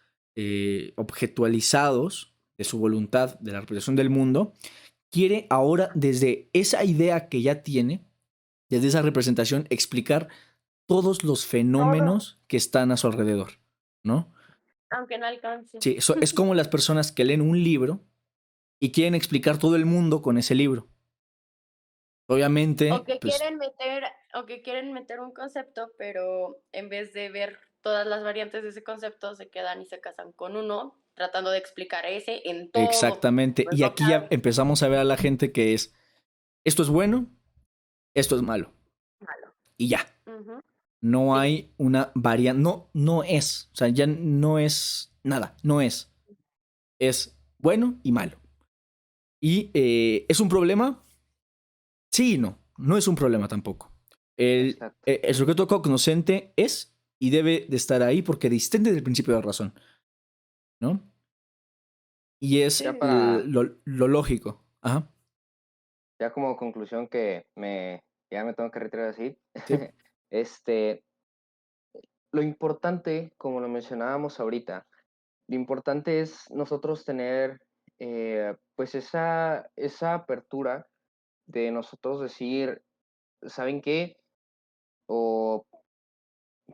objetualizados de su voluntad, de la representación del mundo, quiere ahora desde esa idea que ya tiene, desde esa representación, explicar todos los Todo, fenómenos que están a su alrededor, ¿no? aunque no alcance. Sí, es como las personas que leen un libro y quieren explicar todo el mundo con ese libro. O Obviamente, que pues quieren meter, o que quieren meter un concepto, pero en vez de ver todas las variantes de ese concepto, se quedan y se casan con uno, tratando de explicar ese en todo. exactamente. Pues Y no aquí ya cabe. empezamos a ver a la gente que es, esto es bueno, esto es malo. Malo. Y ya. Ujú. No Sí. hay una variante, no es. O sea, ya no es nada, no es. Es bueno y malo. ¿Y es un problema? Sí y no. No es un problema tampoco. Exacto. El sujeto cognoscente es y debe de estar ahí porque distende del principio de la razón, ¿no? Y es Ya para, lo lógico. Ajá. ya como conclusión ya me tengo que retirar así. Sí. Este, lo importante, como lo mencionábamos ahorita, lo importante es nosotros tener pues esa apertura de nosotros decir, ¿saben qué? O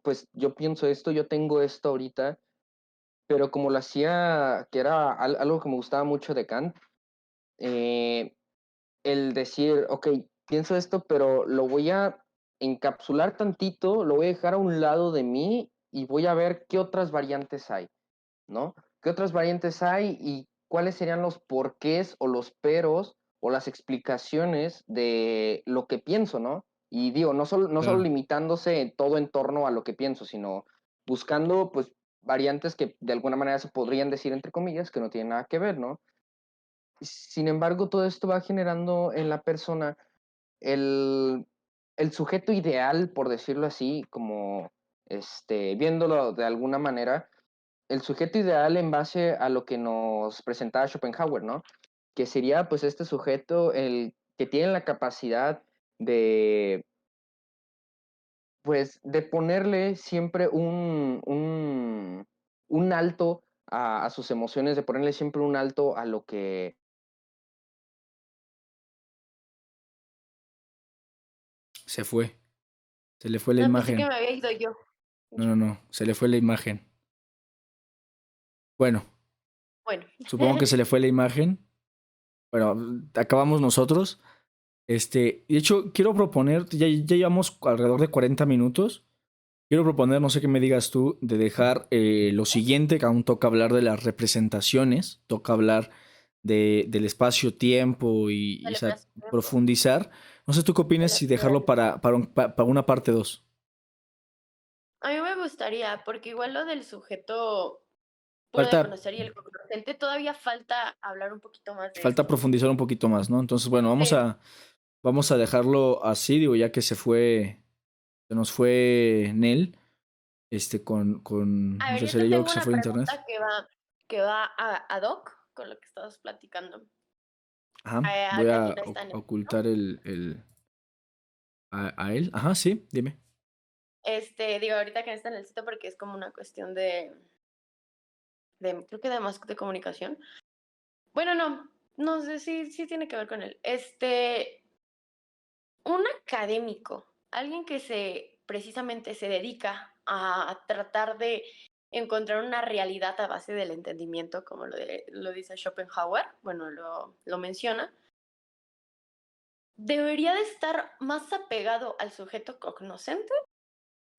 pues yo pienso esto, yo tengo esto ahorita, pero como lo hacía, que era algo que me gustaba mucho de Kant, eh, el decir, ok, pienso esto, pero lo voy a encapsular tantito, lo voy a dejar a un lado de mí y voy a ver qué otras variantes hay, ¿no? ¿Qué otras variantes hay y cuáles serían los porqués o los peros o las explicaciones de lo que pienso, ¿no? Y digo, no solo Claro. limitándose todo en torno a lo que pienso, sino buscando, pues, variantes que de alguna manera se podrían decir, entre comillas, que no tienen nada que ver, ¿no? Sin embargo, todo esto va generando en la persona el, el sujeto ideal, por decirlo así, como viéndolo de alguna manera, el sujeto ideal en base a lo que nos presentaba Schopenhauer, ¿no? Que sería pues este sujeto el que tiene la capacidad de pues de ponerle siempre un alto a sus emociones, de ponerle siempre un alto a lo que Se fue. Se le fue la No, pensé que imagen. me había ido yo. No. Se le fue la imagen. Bueno, Bueno, supongo que se le fue la imagen. Bueno, acabamos nosotros. De hecho, quiero proponer, ya llevamos alrededor de 40 minutos. Quiero proponer, no sé qué me digas tú, de dejar lo siguiente, que aún toca hablar de las representaciones, toca hablar del espacio-tiempo y dale más tiempo. profundizar. No sé tú qué De opinas las si dejarlo teorías. para una parte 2. A mí me gustaría, porque igual lo del sujeto puro de Falta, conocer y el cognoscente todavía falta hablar un poquito más de falta esto. profundizar un poquito más, ¿no? Entonces, bueno, Sí. vamos a dejarlo así, digo, ya que se nos fue Nel, A no ver, sé, yo te sería yo que tengo se una fue de internet. pregunta que va ad hoc con lo que estabas platicando. Ajá, A voy ti a no está en el ocultar a él. Ajá, sí, dime. Digo, ahorita que no está en el sitio porque es como una cuestión creo que de más de comunicación. Bueno, no sé, sí tiene que ver con él. Un académico, alguien que precisamente se dedica a tratar de encontrar una realidad a base del entendimiento, como lo dice Schopenhauer, bueno, lo menciona, debería de estar más apegado al sujeto cognoscente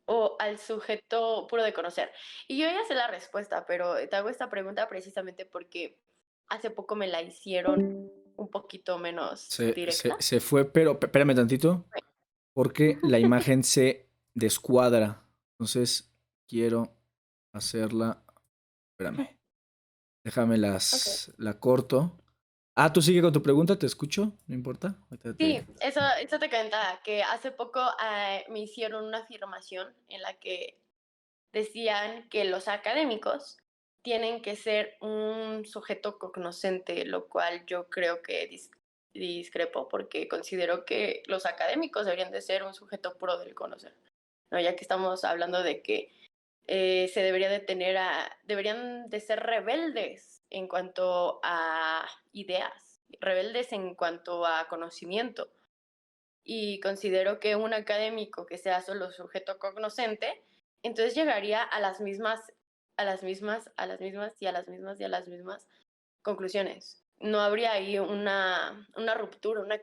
o al sujeto puro de conocer. Y yo ya sé la respuesta, pero te hago esta pregunta precisamente porque hace poco me la hicieron un poquito menos directa. Se fue, pero espérame tantito, porque la imagen se descuadra. Entonces, quiero hacerla. Espérame, déjame Ok. la corto. Ah, tú sigue con tu pregunta, te escucho, no importa. Ahorita Sí, eso te comentaba, que hace poco me hicieron una afirmación en la que decían que los académicos tienen que ser un sujeto cognoscente, lo cual yo creo que discrepo porque considero que los académicos deberían de ser un sujeto puro del conocer, ¿no? Ya que estamos hablando de que deberían de ser rebeldes en cuanto a ideas, rebeldes en cuanto a conocimiento. Y considero que un académico que sea solo sujeto cognoscente, entonces llegaría a las mismas conclusiones. No habría ahí una ruptura, una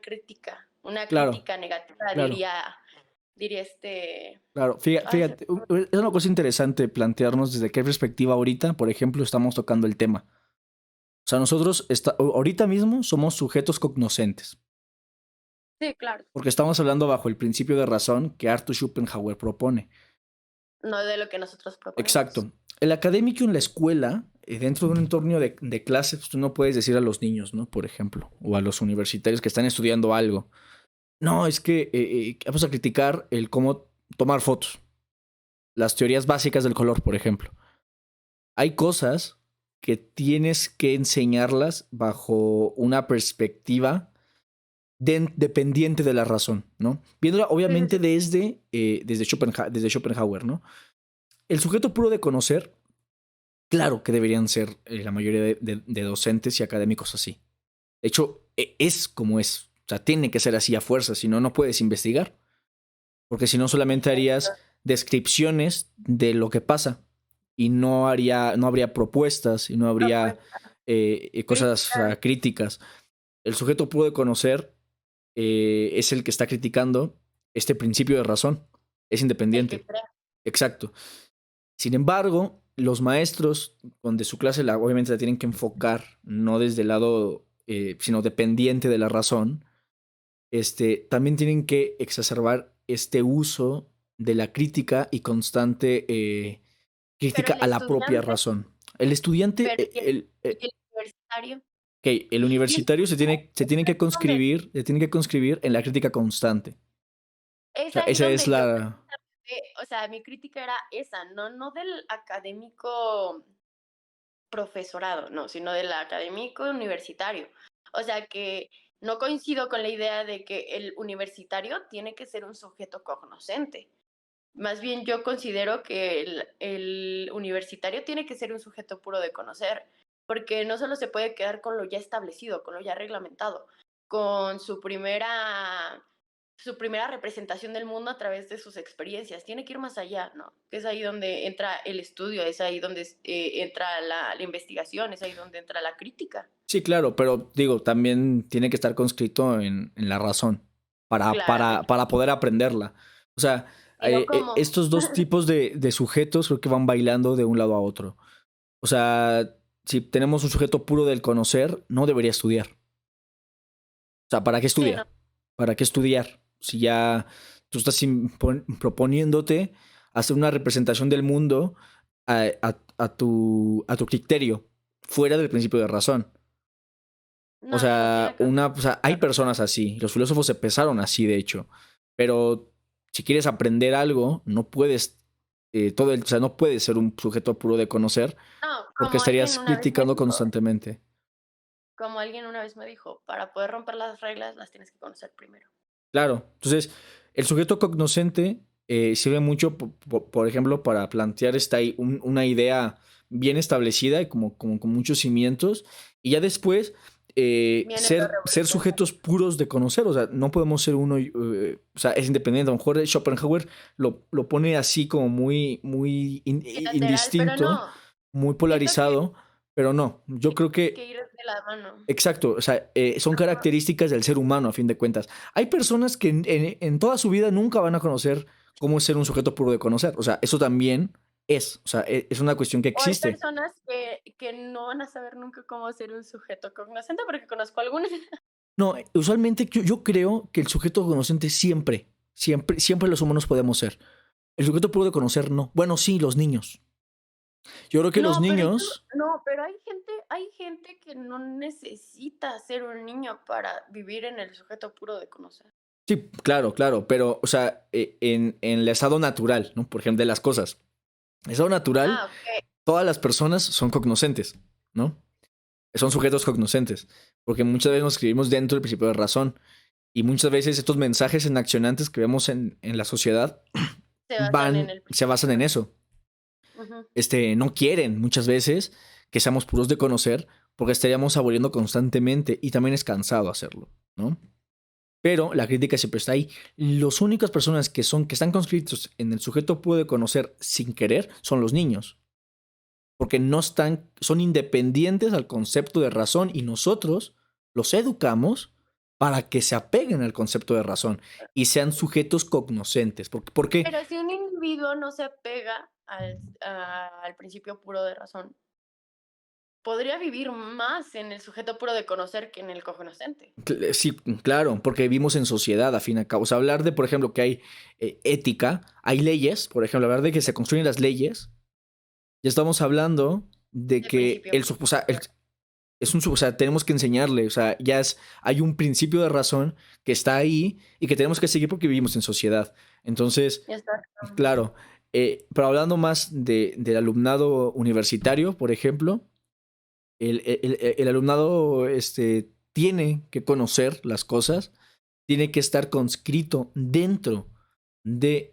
claro, crítica negativa, claro, diría este. claro. Ay, Fíjate, es una cosa interesante plantearnos desde qué perspectiva ahorita, por ejemplo, estamos tocando el tema. O sea, nosotros ahorita mismo somos sujetos cognoscentes. sí, claro. Porque estamos hablando bajo el principio de razón que Arthur Schopenhauer propone. No de lo que nosotros proponemos. Exacto. El académico en la escuela, dentro de un entorno de clase, pues tú no puedes decir a los niños, ¿no? Por ejemplo, o a los universitarios que están estudiando algo. No, es que vamos a criticar el cómo tomar fotos. las teorías básicas del color, por ejemplo. Hay cosas que tienes que enseñarlas bajo una perspectiva dependiente de la razón, ¿no? Viéndola obviamente desde Schopenhauer, ¿no? El sujeto puro de conocer, claro que deberían ser la mayoría de docentes y académicos así. De hecho, es como es. O sea, tiene que ser así a fuerza, si no, no puedes investigar. Porque si no, solamente harías descripciones de lo que pasa y no habría propuestas y no habría cosas críticas. El sujeto puro de conocer es el que está criticando este principio de razón. Es independiente. Exacto. Sin embargo, los maestros, donde su clase obviamente la tienen que enfocar, no desde el lado, sino dependiente de la razón, también tienen que exacerbar este uso de la crítica y constante crítica a la propia razón. El estudiante, el universitario. Okay, el universitario se tiene que conscribir en la crítica constante. Es O sea, ahí esa donde es la... o sea, mi crítica era esa, no del académico profesorado, no, sino del académico universitario. O sea que no coincido con la idea de que el universitario tiene que ser un sujeto cognoscente. Más bien yo considero que el universitario tiene que ser un sujeto puro de conocer, porque no solo se puede quedar con lo ya establecido, con lo ya reglamentado, con su primera representación del mundo a través de sus experiencias. Tiene que ir más allá, ¿no? Es ahí donde entra el estudio, es ahí donde entra la investigación, es ahí donde entra la crítica. Sí, claro, pero digo, también tiene que estar conscrito en la razón para poder aprenderla. O sea, estos dos tipos de sujetos creo que van bailando de un lado a otro. O sea, si tenemos un sujeto puro del conocer, no debería estudiar. O sea, ¿para qué estudia? Sí, no. ¿Para qué estudiar? Si ya tú estás proponiéndote hacer una representación del mundo a tu criterio, fuera del principio de razón. No, O sea, hay personas así. Los filósofos empezaron así, de hecho. Pero si quieres aprender algo, no puedes o sea, no puedes ser un sujeto puro de conocer, porque estarías criticando constantemente. Como alguien una vez me dijo, para poder romper las reglas las tienes que conocer primero. Claro. Entonces, el sujeto cognoscente sirve mucho, por ejemplo, para plantear una idea bien establecida y como con muchos cimientos. Y ya después ser sujetos puros de conocer. O sea, no podemos ser uno, o sea, es independiente. A lo mejor Schopenhauer lo pone así como muy indistinto, pero no. muy polarizado. Pero no, yo creo que... ir de la mano. Exacto, o sea, son características del ser humano a fin de cuentas. Hay personas que en toda su vida nunca van a conocer cómo es ser un sujeto puro de conocer. O sea, eso también es una cuestión que existe. O hay personas que no van a saber nunca cómo ser un sujeto cognoscente, porque conozco algunas. No, usualmente yo creo que el sujeto cognoscente siempre los humanos podemos ser. El sujeto puro de conocer no. Bueno, sí, los niños. Yo creo que los niños... Pero hay gente que no necesita ser un niño para vivir en el sujeto puro de conocer. Sí, claro, pero, o sea, en el estado natural, ¿no? Por ejemplo, de las cosas. En el estado natural, todas las personas son cognoscentes, ¿no? Son sujetos cognoscentes, porque muchas veces nos escribimos dentro del principio de razón, y muchas veces estos mensajes enaccionantes que vemos en la sociedad se basan en eso. Uh-huh. No quieren muchas veces que seamos puros de conocer, porque estaríamos aboliendo constantemente, y también es cansado hacerlo, ¿no? Pero la crítica siempre está ahí. Las únicas personas que están conscritos en el sujeto puro de conocer sin querer son los niños. Porque son independientes al concepto de razón, y nosotros los educamos para que se apeguen al concepto de razón y sean sujetos cognoscentes. Porque pero si un individuo no se apega al principio puro de razón, podría vivir más en el sujeto puro de conocer que en el cognoscente. Sí, claro, porque vivimos en sociedad, a fin y a cabo. O sea, hablar de, por ejemplo, que hay ética, hay leyes, por ejemplo, hablar de que se construyen las leyes, ya estamos hablando de que tenemos que enseñarle, o sea, hay un principio de razón que está ahí y que tenemos que seguir porque vivimos en sociedad. Entonces, claro, Pero hablando más del alumnado universitario, por ejemplo, el alumnado tiene que conocer las cosas, tiene que estar conscrito dentro de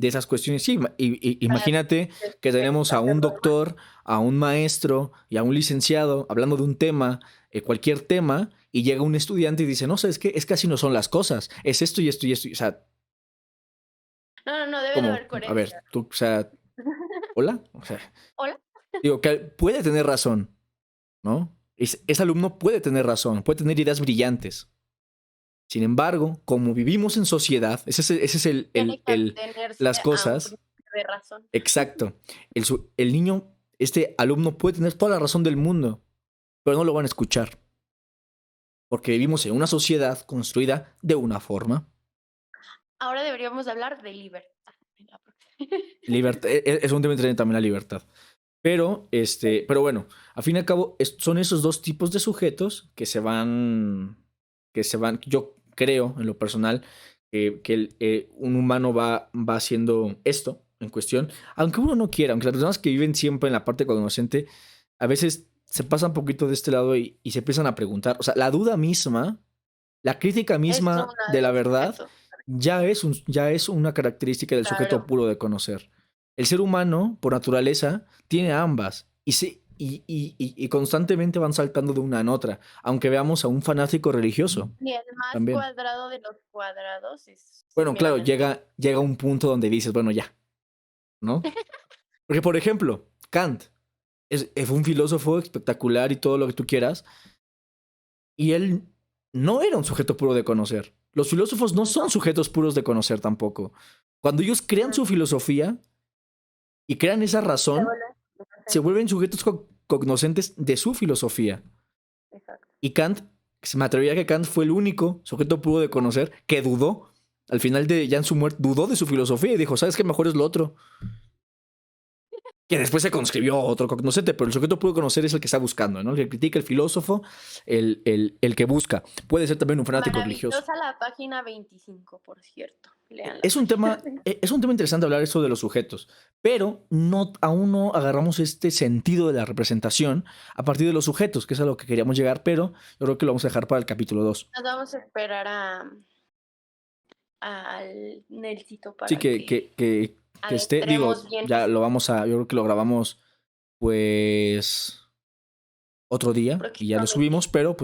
esas cuestiones. Sí, Para imagínate que tenemos a un hacerlo, ¿no? doctor, a un maestro y a un licenciado hablando de un tema, cualquier tema, y llega un estudiante y dice, no sé, es que así no son las cosas, es esto y esto y esto. O sea, No, debe de ¿cómo? haber A ver, coherencia. tú, o sea, hola. O sea, Hola. digo que puede tener razón, ¿no? Ese alumno puede tener razón, puede tener ideas brillantes. Sin embargo, como vivimos en sociedad, ese es Tiene que atenerse las a un cosas, principio de razón. exacto. El niño, este alumno puede tener toda la razón del mundo, pero no lo van a escuchar, porque vivimos en una sociedad construida de una forma. Ahora deberíamos hablar de libertad en la próxima. Libertad, es un tema interesante también la libertad. Pero bueno, al fin y al cabo, son esos dos tipos de sujetos yo creo, en lo personal, que un humano va haciendo esto en cuestión, aunque uno no quiera, aunque las personas que viven siempre en la parte cognoscente, a veces se pasan un poquito de este lado y se empiezan a preguntar, o sea, la duda misma, la crítica Es misma una de de la los verdad, sujetos, ya es una característica del sujeto claro. puro de conocer. El ser humano, por naturaleza, tiene ambas y constantemente van saltando de una en otra, aunque veamos a un fanático religioso Y el más también. cuadrado de los cuadrados es Bueno, claro, meramente llega un punto donde dices, bueno, ya, ¿no? Porque, por ejemplo, Kant fue un filósofo espectacular y todo lo que tú quieras, y él no era un sujeto puro de conocer. Los filósofos no son no. sujetos puros de conocer tampoco. Cuando ellos crean su Ujú. filosofía y crean esa Se razón, vuelven se inocentes. vuelven sujetos cognoscentes de su filosofía. Exacto. Y Kant, se me atrevería que Kant fue el único sujeto puro de conocer que dudó. Al final de ya en su muerte, dudó de su filosofía y dijo, ¿sabes qué? Mejor es lo otro. Que después se conscribió otro cognoscente, pero el sujeto puro conocer es el que está buscando, ¿no? El que critica, el filósofo, el que busca. Puede ser también un fanático religioso. Maravillosa la página 25, por cierto. Lean la Es un página tema, 25. es un tema interesante hablar eso de los sujetos, pero aún no agarramos este sentido de la representación a partir de los sujetos, que es a lo que queríamos llegar, pero yo creo que lo vamos a dejar para el capítulo 2. Nos vamos a esperar al Nelsito Sí, para que que esté, digo, adentremos bien ya lo vamos a, yo creo que lo grabamos pues otro día y ya lo próximamente. subimos, pero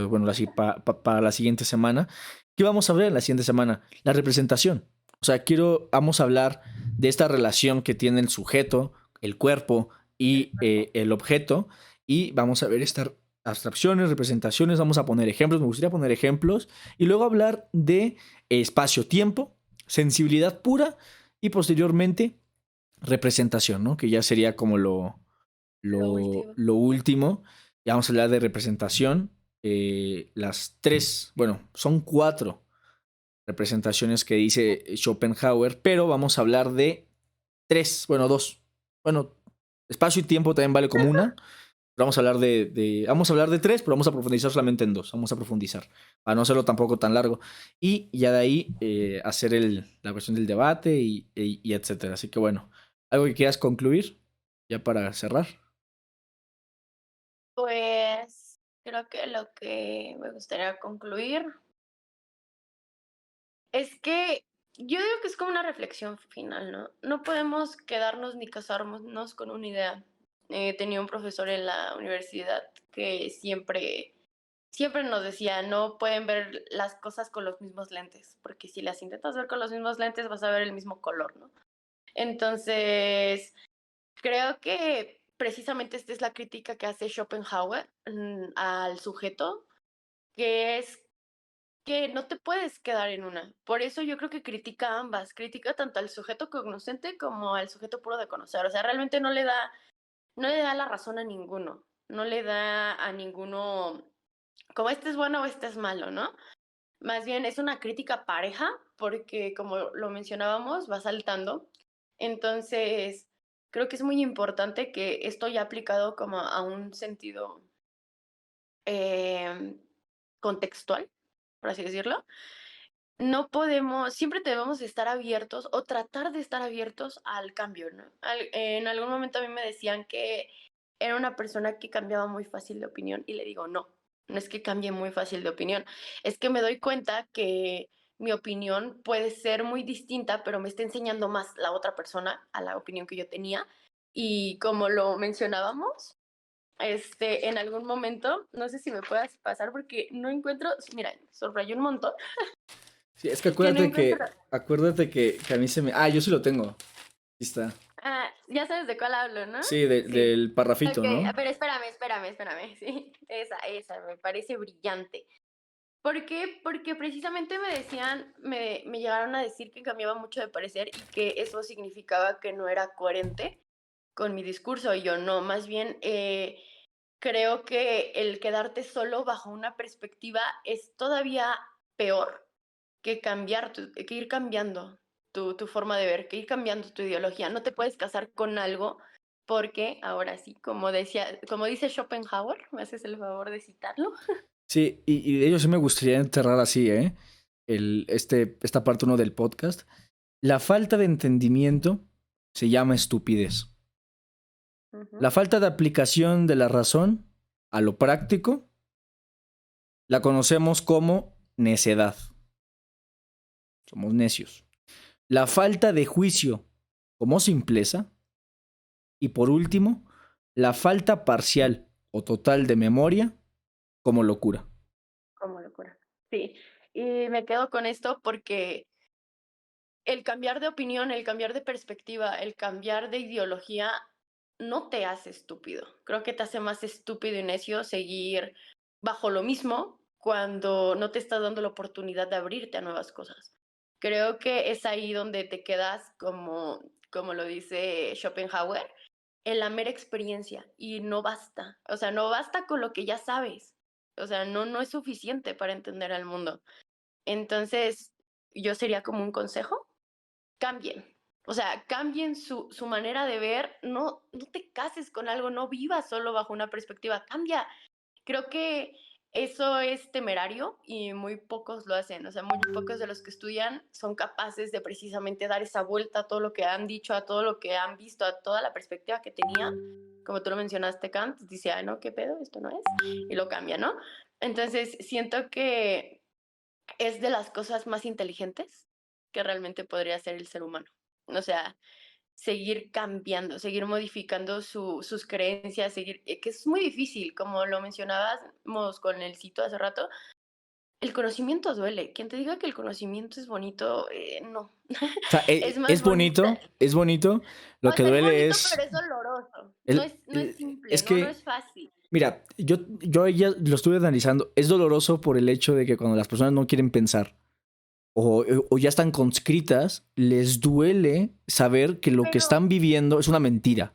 bueno, así para la siguiente semana. ¿Qué vamos a ver en la siguiente semana? La representación. O sea, vamos a hablar de esta relación que tiene el sujeto, el cuerpo y el objeto, y vamos a ver estas abstracciones, representaciones, vamos a poner ejemplos, me gustaría poner ejemplos, y luego hablar de espacio-tiempo, sensibilidad pura, y posteriormente representación, ¿no? Que ya sería como Lo último. lo último. Ya vamos a hablar de representación. Las tres, bueno, son cuatro representaciones que dice Schopenhauer, pero vamos a hablar de tres, bueno, dos. Bueno, espacio y tiempo también vale como una. Pero vamos a hablar vamos a hablar de tres, pero vamos a profundizar solamente en dos. Vamos a profundizar, para no hacerlo tampoco tan largo. Y ya de ahí hacer la cuestión del debate y etcétera. Así que bueno, ¿algo que quieras concluir ya para cerrar? Pues creo que lo que me gustaría concluir es que yo digo que es como una reflexión final, ¿no? No podemos quedarnos ni casarnos con una idea. Tenía un profesor en la universidad que siempre nos decía, no pueden ver las cosas con los mismos lentes, porque si las intentas ver con los mismos lentes vas a ver el mismo color, ¿no? Entonces, creo que precisamente esta es la crítica que hace Schopenhauer al sujeto, que es que no te puedes quedar en una. Por eso yo creo que critica ambas, critica tanto al sujeto cognoscente como al sujeto puro de conocer. O sea, realmente no le da la razón a ninguno, no le da a ninguno como este es bueno o este es malo, ¿no? Más bien es una crítica pareja porque como lo mencionábamos, va saltando. Entonces, creo que es muy importante que esto ya aplicado como a un sentido eh, contextual, por así decirlo, no podemos, siempre debemos de estar abiertos o tratar de estar abiertos al cambio, ¿no? En algún momento a mí me decían que era una persona que cambiaba muy fácil de opinión y le digo, no, no es que cambie muy fácil de opinión, es que me doy cuenta que mi opinión puede ser muy distinta, pero me está enseñando más la otra persona a la opinión que yo tenía. Y como lo mencionábamos, en algún momento, no sé si me puedas pasar porque no encuentro, mira, subrayé un montón, Sí, es que que no acuérdate encuentro. que a mí se me... Ah, yo sí lo tengo. Aquí está. Ah, ya sabes de cuál hablo, ¿no? Sí, Sí. del parrafito, Ok, ¿no? pero espérame, sí, esa, me parece brillante. ¿Por qué? Porque precisamente me decían, me llegaron a decir que cambiaba mucho de parecer y que eso significaba que no era coherente con mi discurso. Y yo no, más bien creo que el quedarte solo bajo una perspectiva es todavía peor que que ir cambiando tu forma de ver, que ir cambiando tu ideología. No te puedes casar con algo porque, ahora sí, como dice Schopenhauer, ¿me haces el favor de citarlo? Sí, y de ello sí me gustaría enterrar así, ¿eh? Esta parte uno del podcast. La falta de entendimiento se llama estupidez. La Ujú. falta de aplicación de la razón a lo práctico la conocemos como necedad. Somos necios. La falta de juicio como simpleza. Y por último, la falta parcial o total de memoria como locura. Como locura. Sí, y me quedo con esto porque el cambiar de opinión, el cambiar de perspectiva, el cambiar de ideología no te hace estúpido. Creo que te hace más estúpido y necio seguir bajo lo mismo cuando no te estás dando la oportunidad de abrirte a nuevas cosas. Creo que es ahí donde te quedas como lo dice Schopenhauer, en la mera experiencia y no basta. O sea, no basta con lo que ya sabes. O sea, no es suficiente para entender al mundo. Entonces, yo sería como un consejo, cambien. O sea, cambien su manera de ver. No te cases con algo, no vivas solo bajo una perspectiva, cambia. Creo que eso es temerario y muy pocos lo hacen. O sea, muy pocos de los que estudian son capaces de precisamente dar esa vuelta a todo lo que han dicho, a todo lo que han visto, a toda la perspectiva que tenían. Como tú lo mencionaste, Kant, dice, ah, no, qué pedo, esto no es, y lo cambia, ¿no? Entonces, siento que es de las cosas más inteligentes que realmente podría hacer el ser humano. O sea, seguir cambiando, seguir modificando sus creencias, que es muy difícil, como lo mencionábamos con el cito hace rato, el conocimiento duele. Quien te diga que el conocimiento es bonito, no. O sea, Es más bonita. es bonito. Lo O que sea, es duele bonito, es. pero es doloroso. No es simple, Es no es que, fácil. mira, yo ya lo estuve analizando. Es doloroso por el hecho de que cuando las personas no quieren pensar o ya están conscritas, les duele saber que lo que Pero están viviendo es una mentira.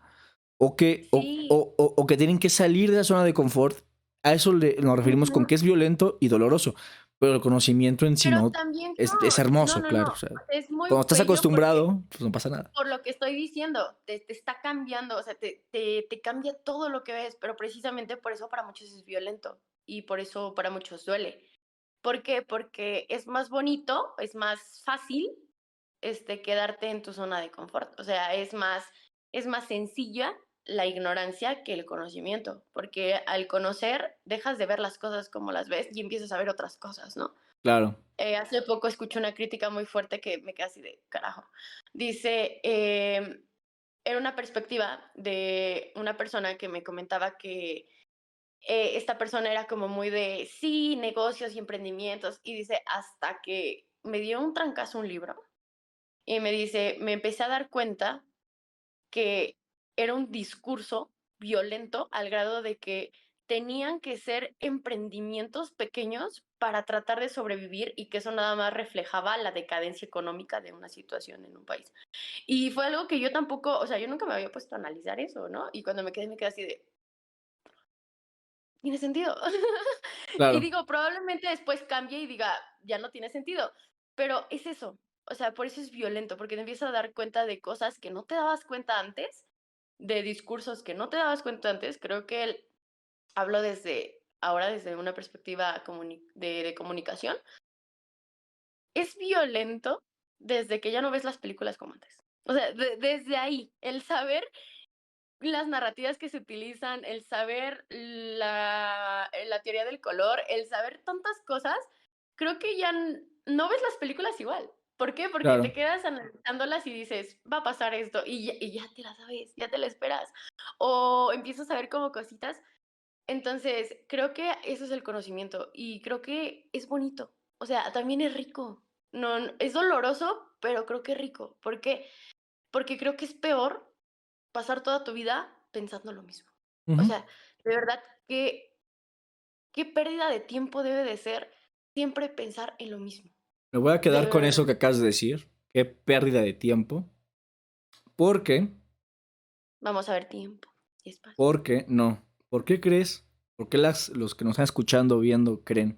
sí, O que tienen que salir de la zona de confort. A eso nos referimos con ujú. que es violento y doloroso. Pero el conocimiento en sí Pero no también es no, hermoso, no, claro. no. O sea, Es muy cuando estás bello porque acostumbrado, pues no pasa nada. por lo que estoy diciendo, te está cambiando, o sea, te cambia todo lo que ves, pero precisamente por eso para muchos es violento y por eso para muchos duele. ¿Por qué? Porque es más bonito, es más fácil, quedarte en tu zona de confort. O sea, es más sencilla la ignorancia que el conocimiento, porque al conocer dejas de ver las cosas como las ves y empiezas a ver otras cosas, ¿no? Claro. Hace poco escuché una crítica muy fuerte que me quedé así de carajo. Dice, era una perspectiva de una persona que me comentaba que esta persona era como muy de, sí, negocios y emprendimientos, y dice, hasta que me dio un trancazo un libro, y me dice, me empecé a dar cuenta que era un discurso violento al grado de que tenían que ser emprendimientos pequeños para tratar de sobrevivir y que eso nada más reflejaba la decadencia económica de una situación en un país. Y fue algo que yo tampoco, o sea, yo nunca me había puesto a analizar eso, ¿no? Y cuando me quedé así de, tiene sentido. Y Claro. digo, probablemente después cambie y diga, ya no tiene sentido, pero es eso. O sea, por eso es violento, porque te empiezas a dar cuenta de cosas que no te dabas cuenta antes, de discursos que no te dabas cuenta antes. Creo que hablo desde ahora, desde una perspectiva de comunicación, es violento desde que ya no ves las películas como antes. O sea, desde ahí, el saber las narrativas que se utilizan, el saber la teoría del color, el saber tantas cosas, creo que ya no ves las películas igual. ¿Por qué? Porque te Claro. quedas analizándolas y dices, va a pasar esto, y ya te la sabes, ya te la esperas. O empiezas a ver como cositas. Entonces, creo que eso es el conocimiento y creo que es bonito. O sea, también es rico. Es doloroso, pero creo que es rico. ¿Por qué? Porque creo que es peor pasar toda tu vida pensando lo mismo. O Ujú. sea, de verdad, qué pérdida de tiempo debe de ser siempre pensar en lo mismo. Me voy a De quedar con verdad. eso que acabas de decir. Qué pérdida de tiempo. Porque, Vamos a ver tiempo y espacio. porque, no. ¿Por qué crees? ¿Por qué los que nos están escuchando, viendo, creen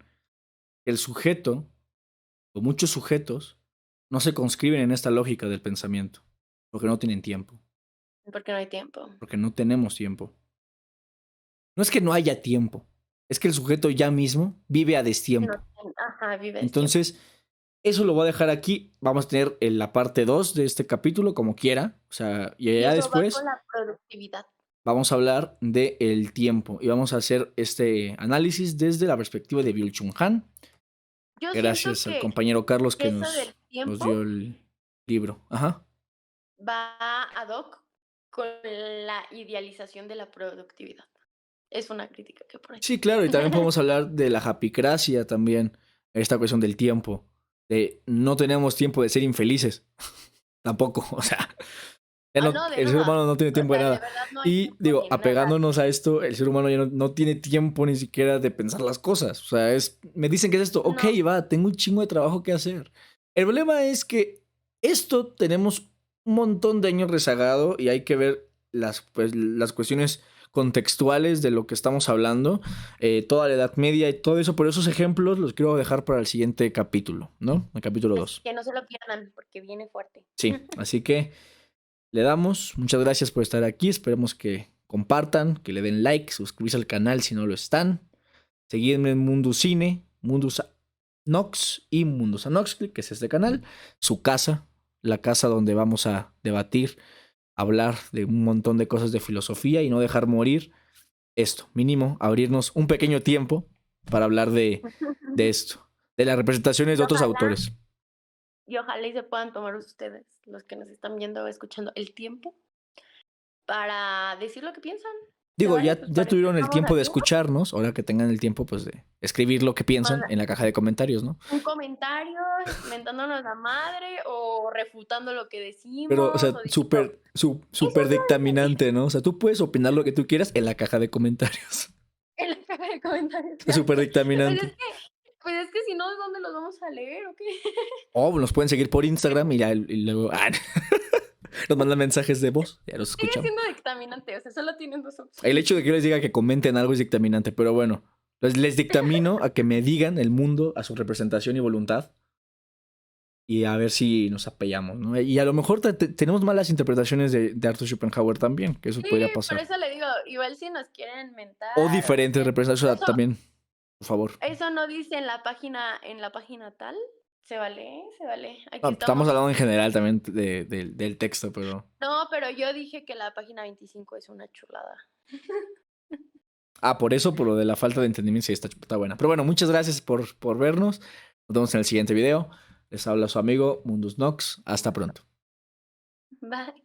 que el sujeto, o muchos sujetos, no se conscriben en esta lógica del pensamiento? Porque no tienen tiempo. Porque no hay tiempo. Porque no tenemos tiempo. No es que no haya tiempo. Es que el sujeto ya mismo vive a No, destiempo. ajá, vives tiempo. Entonces, eso lo voy a dejar aquí. Vamos a tener en la parte 2 de este capítulo, como quiera. O sea, y Y ya eso va con después la productividad. vamos a hablar del tiempo. Y vamos a hacer este análisis desde la perspectiva de Byul-Chul Han. Yo siento Gracias al compañero Carlos que eso del nos dio tiempo el libro. Ajá. va ad hoc con la idealización de la productividad. Es una crítica que por ahí. Sí, claro. Y también podemos hablar de la japicracia también. Esta cuestión del tiempo. De no tenemos tiempo de ser infelices. Tampoco. O sea, No, de el ser nada. humano no tiene O tiempo de sea, de nada. verdad no hay Y tiempo digo, ni en nada. apegándonos a esto, el ser humano ya no tiene tiempo ni siquiera de pensar las cosas. O sea, me dicen que es esto, ok, No, va, tengo un chingo de trabajo que hacer. El problema es que esto tenemos un montón de años rezagado y hay que ver las cuestiones contextuales de lo que estamos hablando, toda la Edad Media y todo eso. Por esos ejemplos los quiero dejar para el siguiente capítulo, ¿no? El capítulo así 2. que no se lo pierdan porque viene fuerte. Sí, así que le damos. Muchas gracias por estar aquí. Esperemos que compartan, que le den like, suscribirse al canal si no lo están. Seguidme en Mundus Cine, Mundus Nox y Mundus Anoxcli, que es este canal. Su casa, la casa donde vamos a debatir, hablar de un montón de cosas de filosofía y no dejar morir esto. Mínimo, abrirnos un pequeño tiempo para hablar de esto, de las representaciones Y de otros ojalá, autores. y ojalá y se puedan tomar ustedes, los que nos están viendo o escuchando, el tiempo para decir lo que piensan. ¿Se Digo, vale? Pues ya para eso tuvieron el estamos tiempo de haciendo. escucharnos, ahora que tengan el tiempo, pues de escribir lo que piensan en la caja de comentarios, ¿no? Un comentario mentándonos la madre o refutando lo que Pero, o decimos sea, o diciendo, eso súper no es así. dictaminante, ¿no? O sea, tú puedes opinar lo que tú quieras en la caja de comentarios. En la caja de comentarios. Es súper Pues dictaminante. pues es que si no, ¿dónde los vamos a leer o qué? O nos pueden seguir por Instagram y luego nos mandan mensajes de voz, ya los Sigue escuchamos. siendo dictaminante, o sea, solo tienen dos El opciones. hecho de que yo les diga que comenten algo es dictaminante, pero bueno, les dictamino a que me digan el mundo a su representación y voluntad y a ver si nos apoyamos, ¿no? Y a lo mejor tenemos malas interpretaciones de Arthur Schopenhauer también, que eso Sí, podría por pasar. eso le digo, igual si nos quieren O mentar o diferentes representaciones, o sea, eso, también, por favor. eso no dice en la página tal, se vale, se vale. No, Aquí estamos estamos. hablando en general también del texto, pero... No, pero yo dije que la página 25 es una chulada. Ah, por eso, por lo de la falta de entendimiento, sí, está buena. Pero bueno, muchas gracias por vernos. Nos vemos en el siguiente video. Les habla su amigo Mundus Nox. Hasta pronto. Bye.